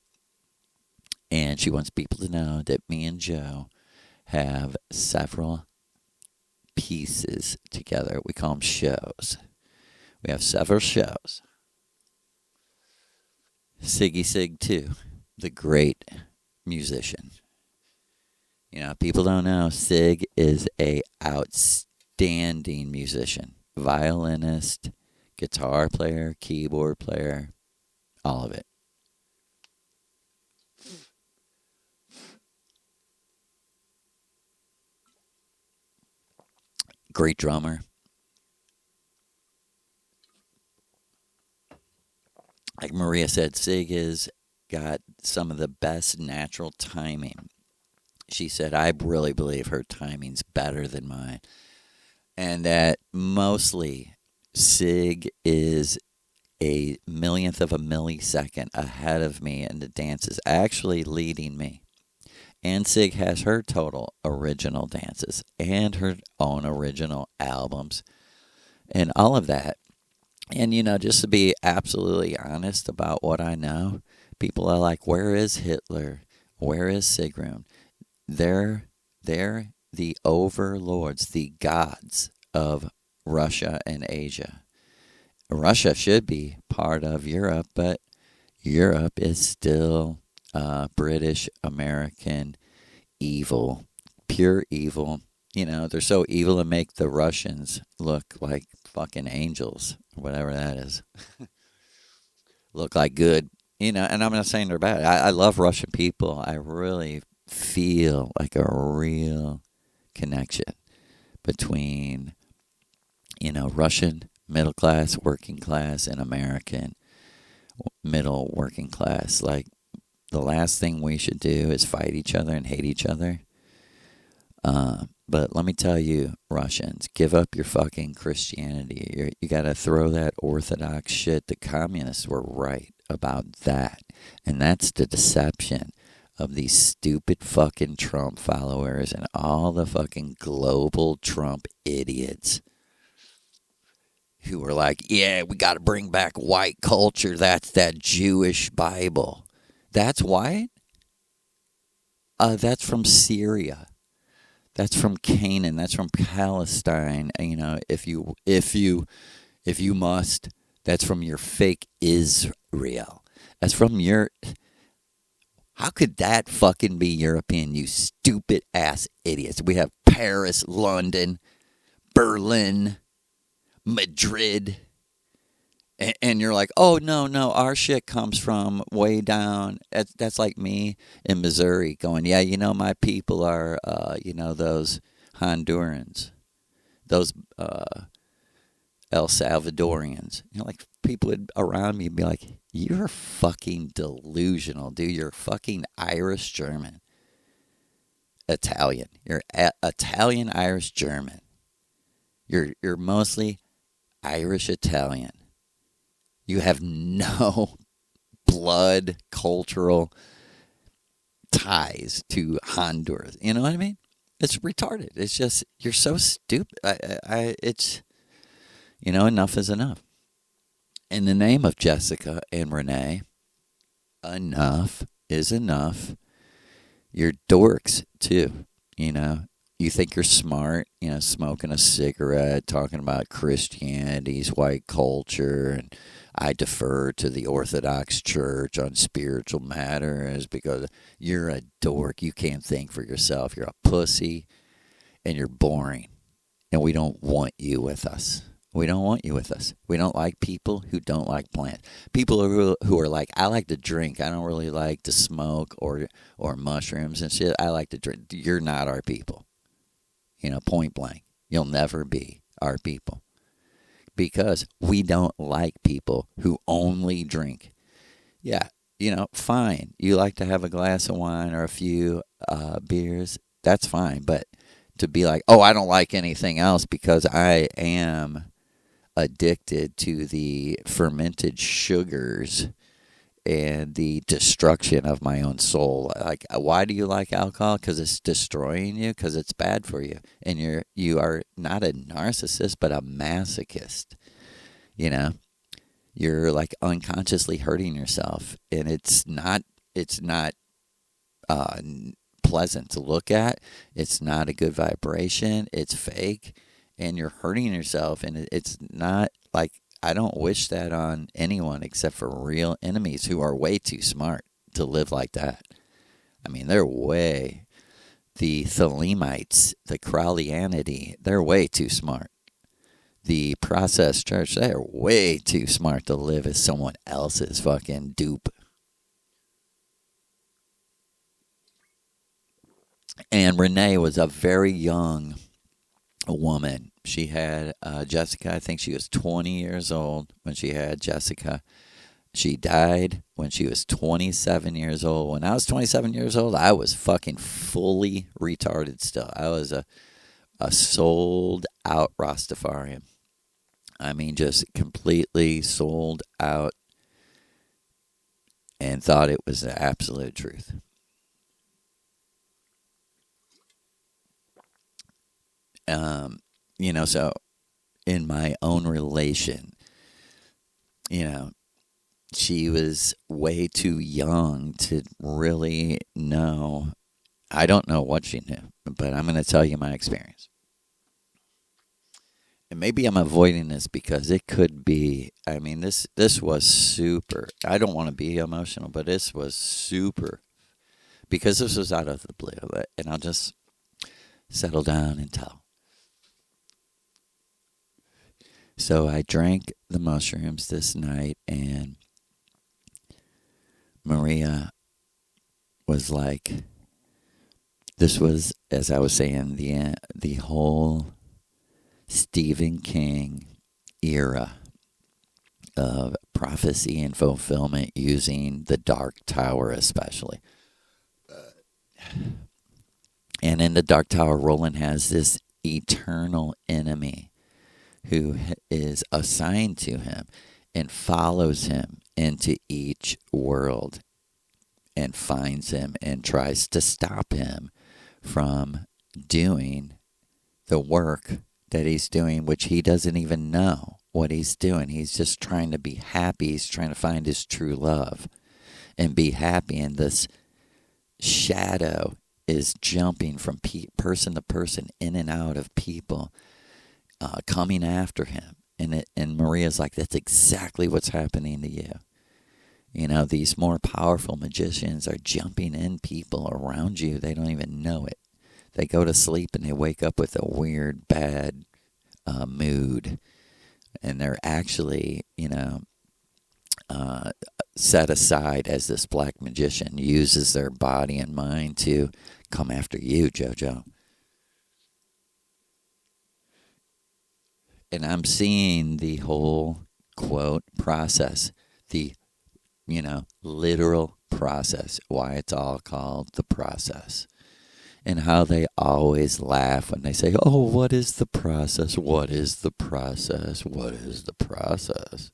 And she wants people to know that me and Joe have several pieces together. We call them shows. We have several shows. Siggy Sig, too, the great musician. People don't know, Sig is a outstanding musician. Violinist, guitar player, keyboard player, all of it. Great drummer. Like Maria said, Sig has got some of the best natural timing. She said, I really believe her timing's better than mine. And that mostly Sig is a millionth of a millisecond ahead of me, and the dance is actually leading me. And Sig has her total original dances and her own original albums and all of that. And, just to be absolutely honest about what I know, people are like, where is Hitler? Where is Sigrun? They're the overlords, the gods of Russia and Asia. Russia should be part of Europe, but Europe is still British, American, evil, pure evil. They're so evil to make the Russians look like fucking angels, whatever that is. Look like good, and I'm not saying they're bad. I love Russian people. I really feel like a real connection between, Russian middle class, working class, and American middle working class. Like, the last thing we should do is fight each other and hate each other. But let me tell you, Russians, give up your fucking Christianity. You got to throw that Orthodox shit. The communists were right about that. And that's the deception of these stupid fucking Trump followers and all the fucking global Trump idiots who were like, yeah, we got to bring back white culture. That's that Jewish Bible. That's white? That's from Syria. That's from Canaan. That's from Palestine. If you must, that's from your fake Israel. That's from your. How could that fucking be European? You stupid ass idiots. We have Paris, London, Berlin, Madrid. And you're like, oh, no, our shit comes from way down. That's like me in Missouri going, yeah, my people are, those Hondurans, those El Salvadorians. Like, people around me would be like, you're fucking delusional, dude. You're fucking Irish, German, Italian. You're Italian, Irish, German. You're mostly Irish, Italian. You have no blood, cultural ties to Honduras. You know what I mean? It's retarded. It's just, you're so stupid. It's, enough is enough. In the name of Jessica and Renee, enough is enough. You're dorks, too. you think you're smart, smoking a cigarette, talking about Christianity's white culture, and I defer to the Orthodox Church on spiritual matters because you're a dork. You can't think for yourself. You're a pussy, and you're boring, and we don't want you with us. We don't want you with us. We don't like people who don't like plants. People who are like, I like to drink. I don't really like to smoke or mushrooms and shit. I like to drink. You're not our people. Point blank. You'll never be our people. Because we don't like people who only drink. Yeah, fine. You like to have a glass of wine or a few beers. That's fine. But to be like, oh, I don't like anything else because I am addicted to the fermented sugars and the destruction of my own soul. Like, why do you like alcohol? Because it's destroying you, because it's bad for you. And you are not a narcissist, but a masochist. You're like unconsciously hurting yourself, and it's not pleasant to look at. It's not a good vibration. It's fake, and you're hurting yourself, and it's not like, I don't wish that on anyone except for real enemies who are way too smart to live like that. I mean, they're way, the Thelemites, the Crowleyanity, they're way too smart. The process church, they're way too smart to live as someone else's fucking dupe. And Renee was a very young woman. She had Jessica. I think she was 20 years old when she had Jessica. She died when she was 27 years old. When I was 27 years old, I was fucking fully retarded still. I was a sold out Rastafarian. I mean, just completely sold out and thought it was the absolute truth. So in my own relation, she was way too young to really know. I don't know what she knew, but I'm going to tell you my experience. And maybe I'm avoiding this because it could be, I mean, this was super. I don't want to be emotional, but this was super. Because this was out of the blue. And I'll just settle down and tell. So I drank the mushrooms this night, and Maria was like, this was, as I was saying, the whole Stephen King era of prophecy and fulfillment using the Dark Tower especially. And in the Dark Tower, Roland has this eternal enemy who is assigned to him and follows him into each world and finds him and tries to stop him from doing the work that he's doing, which he doesn't even know what he's doing. He's just trying to be happy. He's trying to find his true love and be happy. And this shadow is jumping from person to person, in and out of people, coming after him. And Maria's like, that's exactly what's happening to you. These more powerful magicians are jumping in people around you. They don't even know it. They go to sleep and they wake up with a weird, bad mood. And they're actually, set aside as this black magician uses their body and mind to come after you, JoJo. And I'm seeing the whole, quote, process, the, literal process, why it's all called the process. And how they always laugh when they say, oh, what is the process? What is the process? What is the process?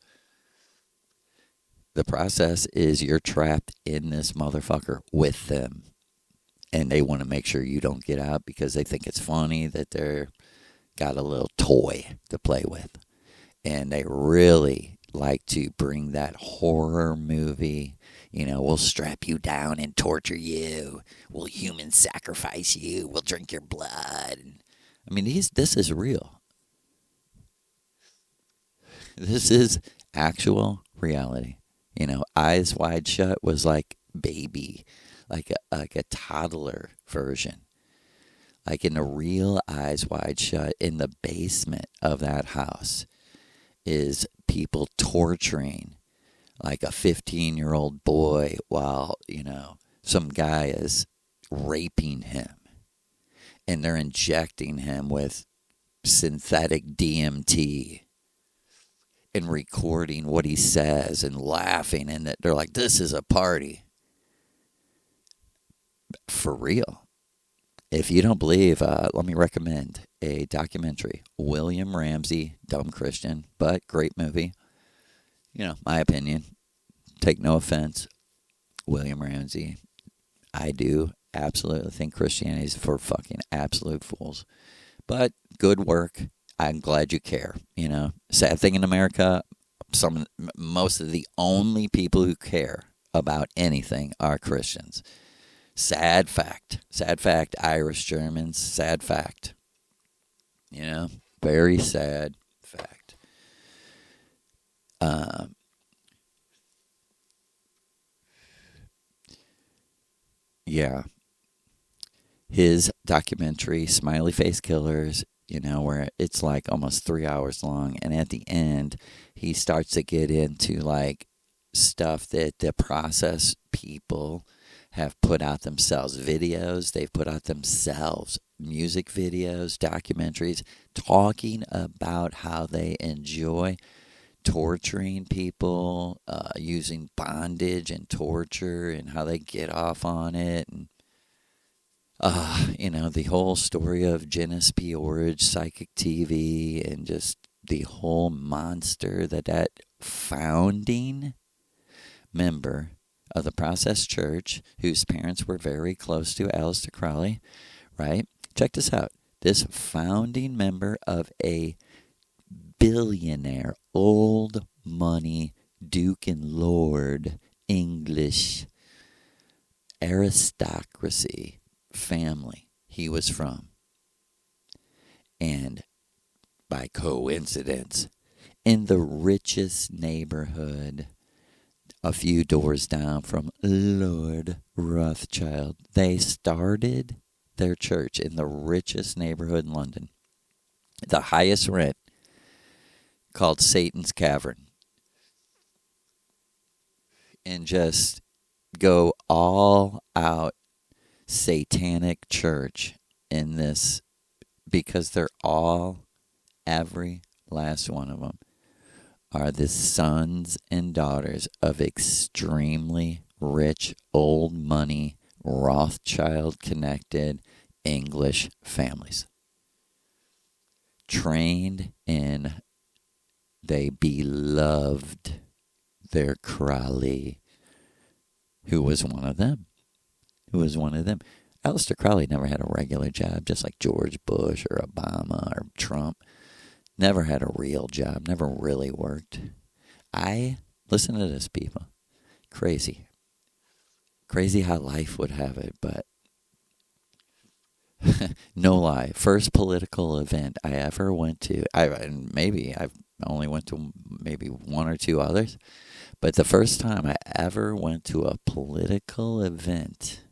The process is you're trapped in this motherfucker with them. And they want to make sure you don't get out because they think it's funny that they're got a little toy to play with. And they really like to bring that horror movie, We'll strap you down and torture you. We'll human sacrifice you. We'll drink your blood. I mean, this is real. This is actual reality. Eyes Wide Shut was like baby, like a toddler version. Like in the real Eyes Wide Shut, in the basement of that house is people torturing like a 15-year-old boy while, some guy is raping him. And they're injecting him with synthetic DMT and recording what he says and laughing. And they're like, this is a party. For real. If you don't believe, let me recommend a documentary. William Ramsey, dumb Christian, but great movie. My opinion. Take no offense. William Ramsey. I do absolutely think Christianity is for fucking absolute fools. But good work. I'm glad you care. Sad thing in America, most of the only people who care about anything are Christians. Sad fact. Sad fact. Irish Germans. Sad fact. Very sad fact. Yeah. His documentary, Smiley Face Killers, where it's like almost 3 hours long. And at the end, he starts to get into like stuff that the process people have put out themselves. Videos they've put out themselves. Music videos, documentaries, talking about how they enjoy torturing people, using bondage and torture, and how they get off on it. And the whole story of Janice P. Orridge, Psychic TV, and just the whole monster that founding member of the Process Church, whose parents were very close to Aleister Crowley, right? Check this out. This founding member of a billionaire, old money, Duke and Lord, English aristocracy family he was from. And by coincidence, in the richest neighborhood a few doors down from Lord Rothschild, they started their church in the richest neighborhood in London. The highest rent, called Satan's Cavern. And just go all out satanic church in this, because they're all, every last one of them, are the sons and daughters of extremely rich, old money, Rothschild-connected English families. Trained in, they beloved their Crowley, who was one of them. Aleister Crowley never had a regular job, just like George Bush or Obama or Trump. Never had a real job, never really worked. Listen to this, people. Crazy. Crazy how life would have it, but no lie. First political event I ever went to, I've only went to maybe one or two others, but the first time I ever went to a political event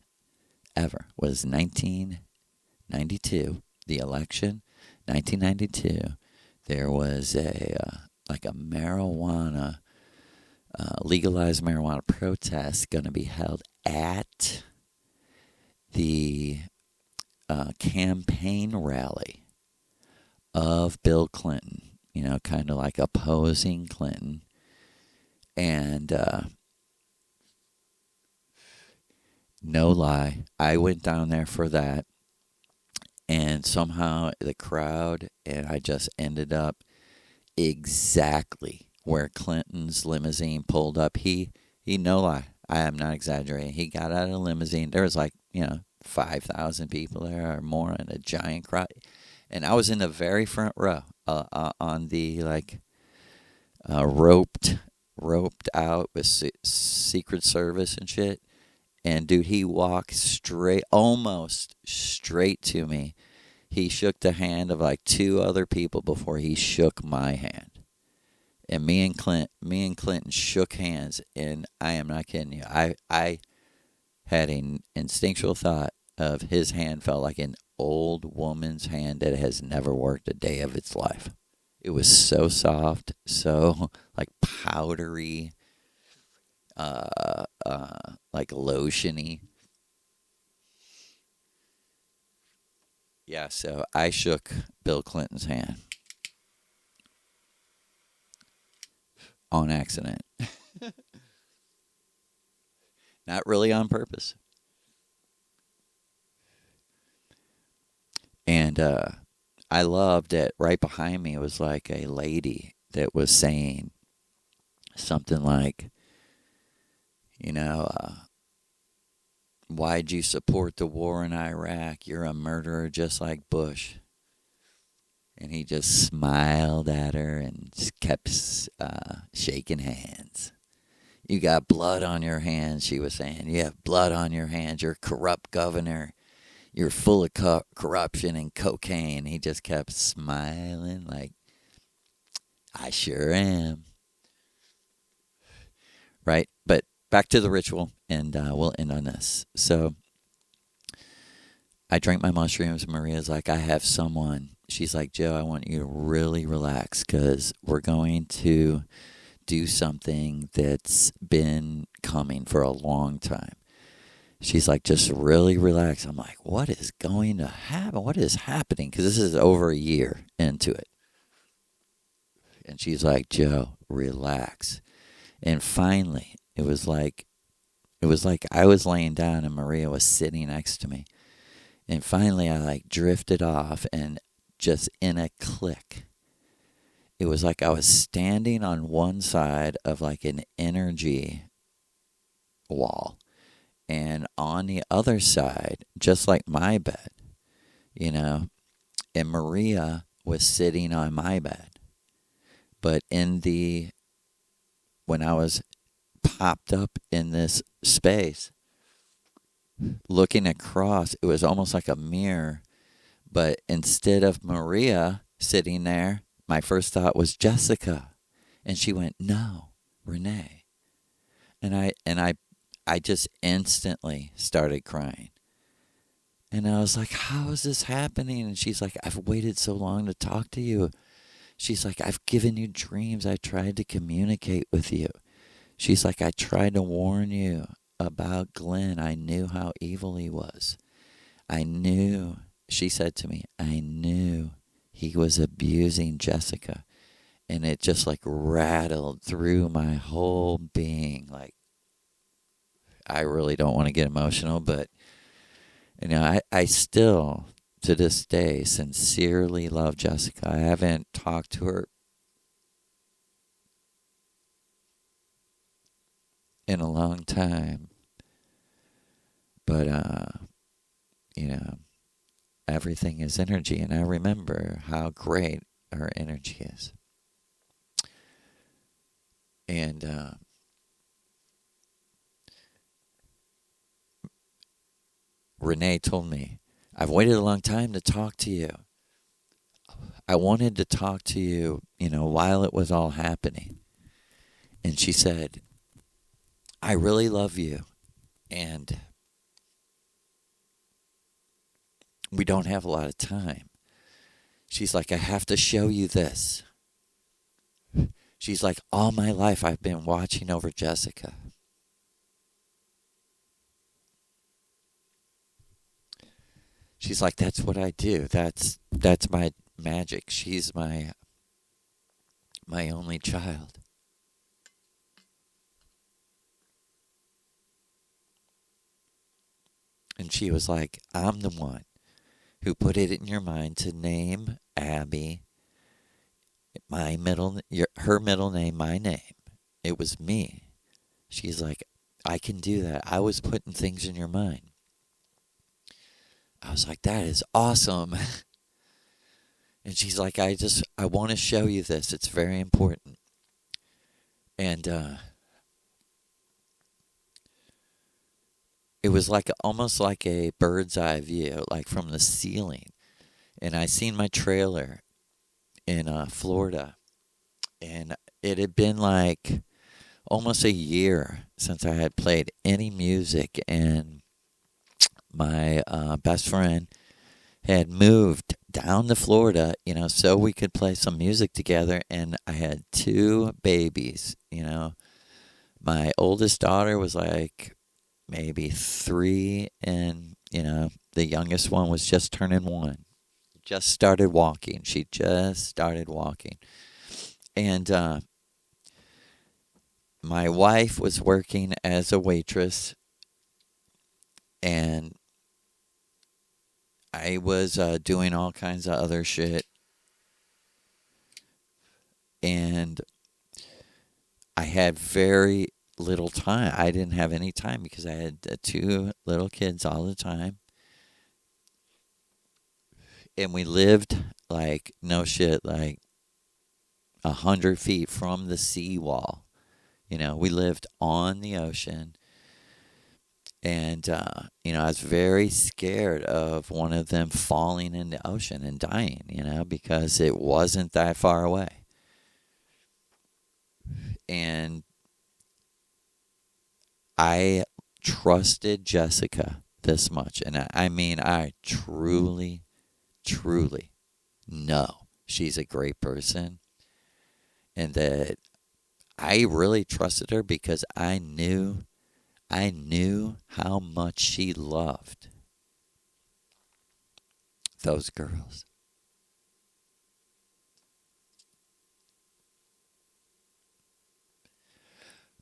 ever was 1992, the election, 1992. There was a marijuana, legalized marijuana protest going to be held at the campaign rally of Bill Clinton, kind of like opposing Clinton. And no lie, I went down there for that. And somehow the crowd, and I just ended up exactly where Clinton's limousine pulled up. He no lie, I am not exaggerating. He got out of the limousine. There was 5,000 people there or more in a giant crowd. And I was in the very front row on the roped roped out with Secret Service and shit. And dude, he walked straight, almost straight to me. He shook the hand of like two other people before he shook my hand. And me and Clinton shook hands, and I am not kidding you. I had an instinctual thought of his hand felt like an old woman's hand that has never worked a day of its life. It was so soft, so like powdery, like lotiony. Yeah, so I shook Bill Clinton's hand on accident. Not really on purpose. And I loved that right behind me was like a lady that was saying something like, you know, why'd you support the war in Iraq? You're a murderer just like Bush. And he just smiled at her and just kept shaking hands. You got blood on your hands, she was saying. You have blood on your hands. You're a corrupt governor. You're full of corruption and cocaine. He just kept smiling like, I sure am. Right? But back to the ritual, and we'll end on this. So I drank my mushrooms. Maria's like, I have someone. She's like, Joe, I want you to really relax because we're going to do something that's been coming for a long time. She's like, just really relax. I'm like, what is going to happen? What is happening? Because this is over a year into it. And she's like, Joe, relax. And finally, it was like I was laying down and Maria was sitting next to me. And finally, I like drifted off, and just in a click, it was like I was standing on one side of like an energy wall. And on the other side, just like my bed, you know, and Maria was sitting on my bed. But when I was popped up in this space, looking across, it was almost like a mirror. But instead of Maria sitting there, my first thought was Jessica. And she went, no, Renee. And I just instantly started crying. And I was like, how is this happening? And she's like, I've waited so long to talk to you. She's like, I've given you dreams. I tried to communicate with you. She's like, I tried to warn you about Glenn. I knew how evil he was. I knew, she said to me, I knew he was abusing Jessica. And it just like rattled through my whole being. Like, I really don't want to get emotional, but, you know, I still, to this day, sincerely love Jessica. I haven't talked to her in a long time. But, you know, everything is energy, and I remember how great her energy is. And Renee told me, I've waited a long time to talk to you. I wanted to talk to you, you know, while it was all happening. And she said, I really love you, and we don't have a lot of time. She's like, I have to show you this. She's like, all my life I've been watching over Jessica. She's like, that's what I do. That's my magic. She's my only child. And she was like, I'm the one who put it in your mind to name Abby her middle name, my name. It was me. She's like, I can do that. I was putting things in your mind. I was like, that is awesome. And she's like, I want to show you this. It's very important. And it was like almost like a bird's eye view, like from the ceiling. And I seen my trailer in Florida, and it had been like almost a year since I had played any music, and my best friend had moved down to Florida, so we could play some music together. And I had two babies, My oldest daughter was like maybe 3, and, the youngest one was just turning 1. Just started walking. She just started walking. And my wife was working as a waitress, and I was doing all kinds of other shit. And I had very little time. I didn't have any time because I had 2 little kids all the time. And we lived like, no shit, like 100 feet from the seawall. We lived on the ocean. And, I was very scared of one of them falling in the ocean and dying, because it wasn't that far away. And I trusted Jessica this much. And I mean, I truly, truly know she's a great person. And that I really trusted her because I knew how much she loved those girls.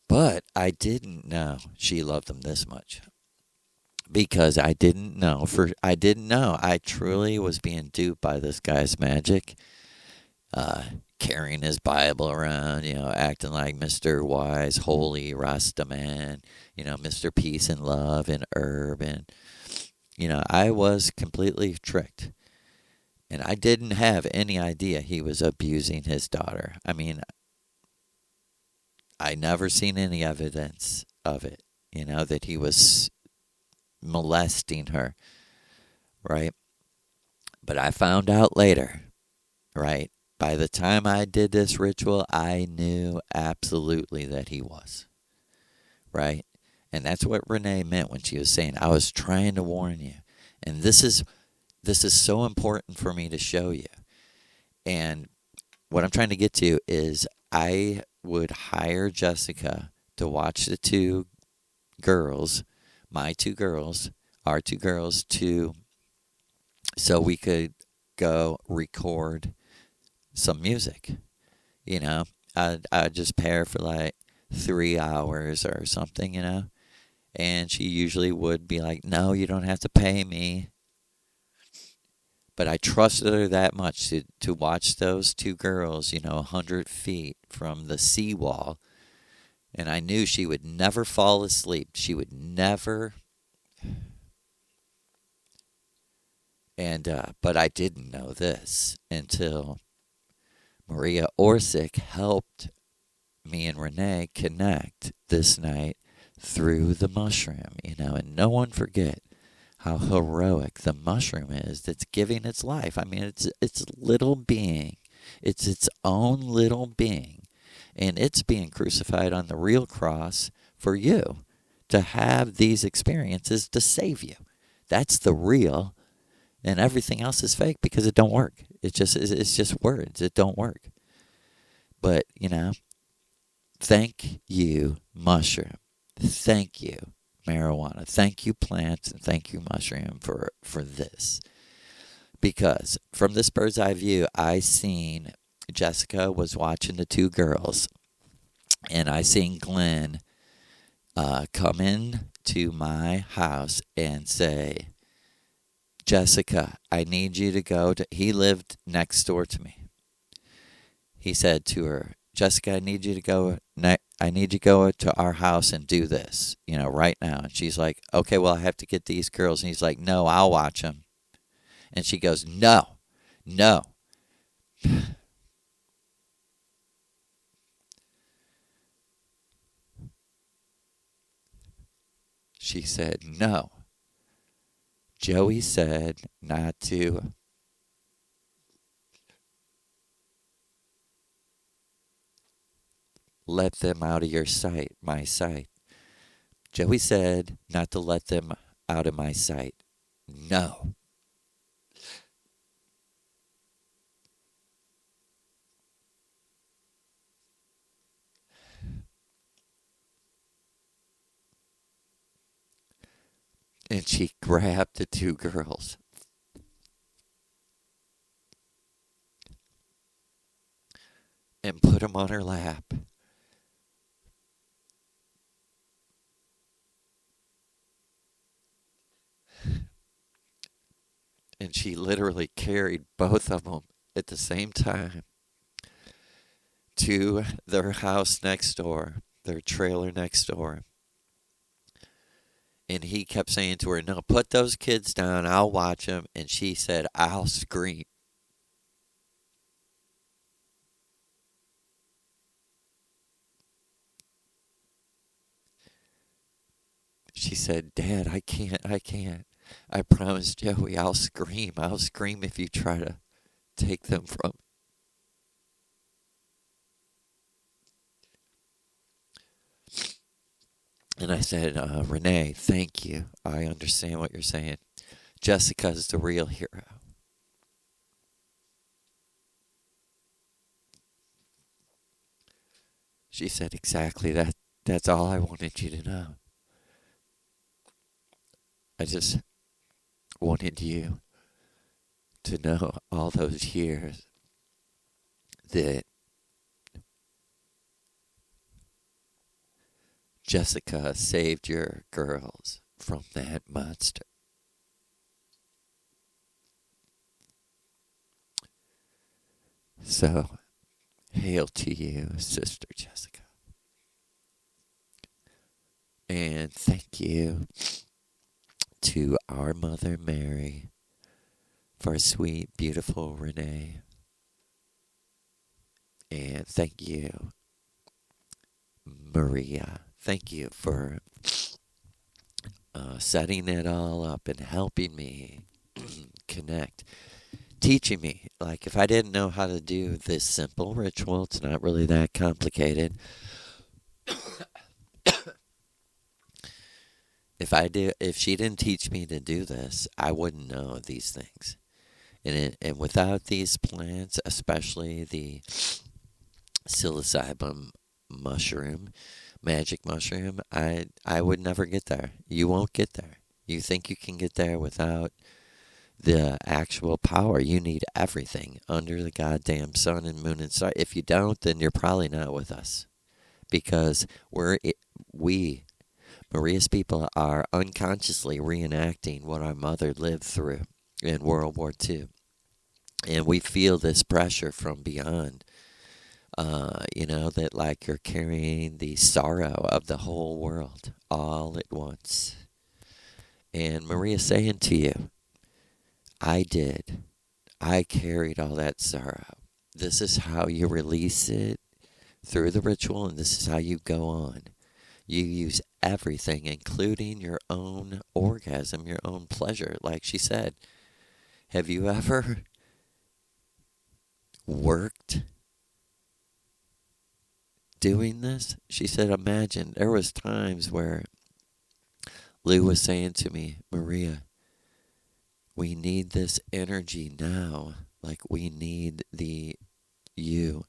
But I didn't know she loved them this much. Because I didn't know. I truly was being duped by this guy's magic. Carrying his Bible around, acting like Mr. Wise, Holy Rasta Man, Mr. Peace and Love and Herb. And, I was completely tricked. And I didn't have any idea he was abusing his daughter. I mean, I never seen any evidence of it, that he was molesting her, right? But I found out later, right? By the time I did this ritual, I knew absolutely that he was, right? And that's what Renee meant when she was saying, I was trying to warn you. And this is so important for me to show you. And what I'm trying to get to is I would hire Jessica to watch the 2 girls, my 2 girls, our 2 girls, so we could go record some music. I'd just pay her for like 3 hours or something, and she usually would be like, no, you don't have to pay me. But I trusted her that much to watch those 2 girls, 100 feet from the seawall. And I knew she would never fall asleep. She would never. And but I didn't know this until Maria Orsic helped me and Renee connect this night through the mushroom, and no one forget how heroic the mushroom is that's giving its life. I mean, it's a little being. It's its own little being. And it's being crucified on the real cross for you to have these experiences to save you. That's the real, and everything else is fake because it don't work. It's just words. It don't work. But, thank you, mushroom. Thank you, marijuana. Thank you, plants, and thank you, mushroom, for this. Because from this bird's eye view, I seen Jessica was watching the 2 girls, and I seen Glenn come in to my house and say, Jessica, I need you to go to... He lived next door to me. He said to her, Jessica, I need you to go to our house and do this, right now. And she's like, okay, well, I have to get these girls. And he's like, no, I'll watch them. And she goes, no. She said, no. Joey said not to let them out of your sight, my sight. Joey said not to let them out of my sight. No. And she grabbed the two girls and put them on her lap. And she literally carried both of them at the same time to their house next door, their trailer next door. And he kept saying to her, no, put those kids down. I'll watch them. And she said, I'll scream. She said, Dad, I can't. I promised Joey, I'll scream. I'll scream if you try to take them from me. And I said, Renee, thank you. I understand what you're saying. Jessica's the real hero. She said, exactly. That's all I wanted you to know. I just wanted you to know all those years that Jessica saved your girls from that monster. So, hail to you, Sister Jessica. And thank you to our Mother Mary for sweet, beautiful Renee. And thank you, Maria. Thank you for setting it all up and helping me connect. Teaching me. Like, if I didn't know how to do this simple ritual, it's not really that complicated. If she didn't teach me to do this, I wouldn't know these things. And without these plants, especially the psilocybin mushroom, magic mushroom, I would never get there. You won't get there. You think you can get there without the actual power. You need everything under the goddamn sun and moon and star. If you don't, then you're probably not with us. Because we, Maria's people, are unconsciously reenacting what our mother lived through in World War II. And we feel this pressure from beyond. That like you're carrying the sorrow of the whole world all at once. And Maria's saying to you, I did. I carried all that sorrow. This is how you release it through the ritual, and this is how you go on. You use everything, including your own orgasm, your own pleasure. Like she said, have you ever worked doing this? She said, imagine. There was times where Lou was saying to me, Maria, we need this energy now. Like, we need you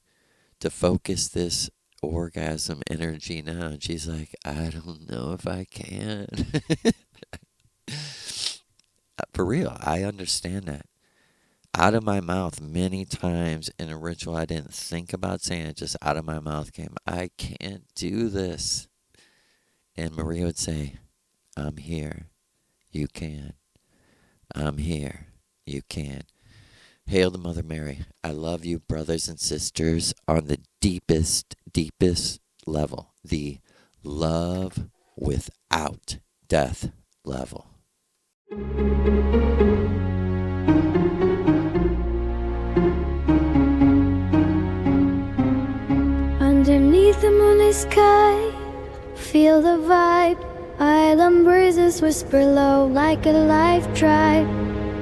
to focus this orgasm energy now. And she's like, I don't know if I can. For real, I understand that. Out of my mouth many times in a ritual, I didn't think about saying it, just out of my mouth came, I can't do this. And Maria would say, I'm here. You can. I'm here. You can. Hail to Mother Mary. I love you, brothers and sisters, on the deepest, deepest level. The love without death level. Underneath the moonlit sky, feel the vibe Island breezes whisper low like a life tribe.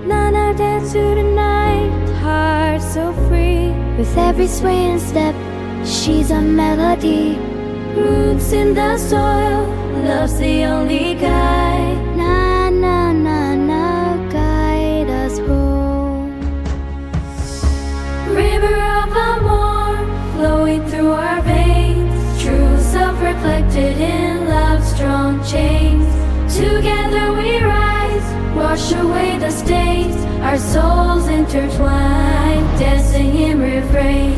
Nana dance to the night, heart so free. With every sway and step, she's a melody. Roots in the soil, love's the only guide. Na na na na, guide us home. River of AMOR, flowing through our veins. True self reflected in love's strong chains. Together we rise, wash away the stains. Our souls intertwine, dancing in refrain.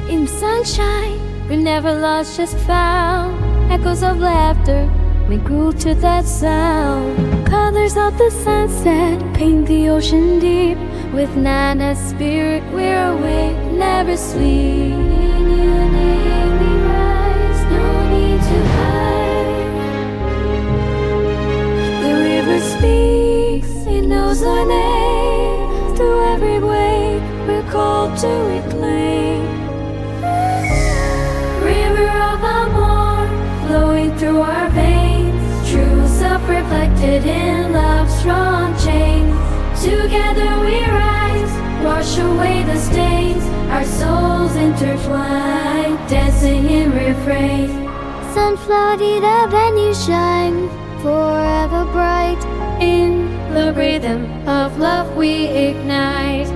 In sunshine, we never lost, just found echoes of laughter. We grew to that sound. Colors of the sunset paint the ocean deep. With Nana's spirit, we're awake, never sleep. In unity we rise, no need to hide. The river speaks, it knows our name. Through every wave, we're called to reclaim. River of AMOR, flowing through our veins. True self-reflected in love's strong chains. Together we rise, wash away the stains. Our souls intertwine, dancing in refrain. Sunflower, the venue shine, forever bright. In the rhythm of love we ignite.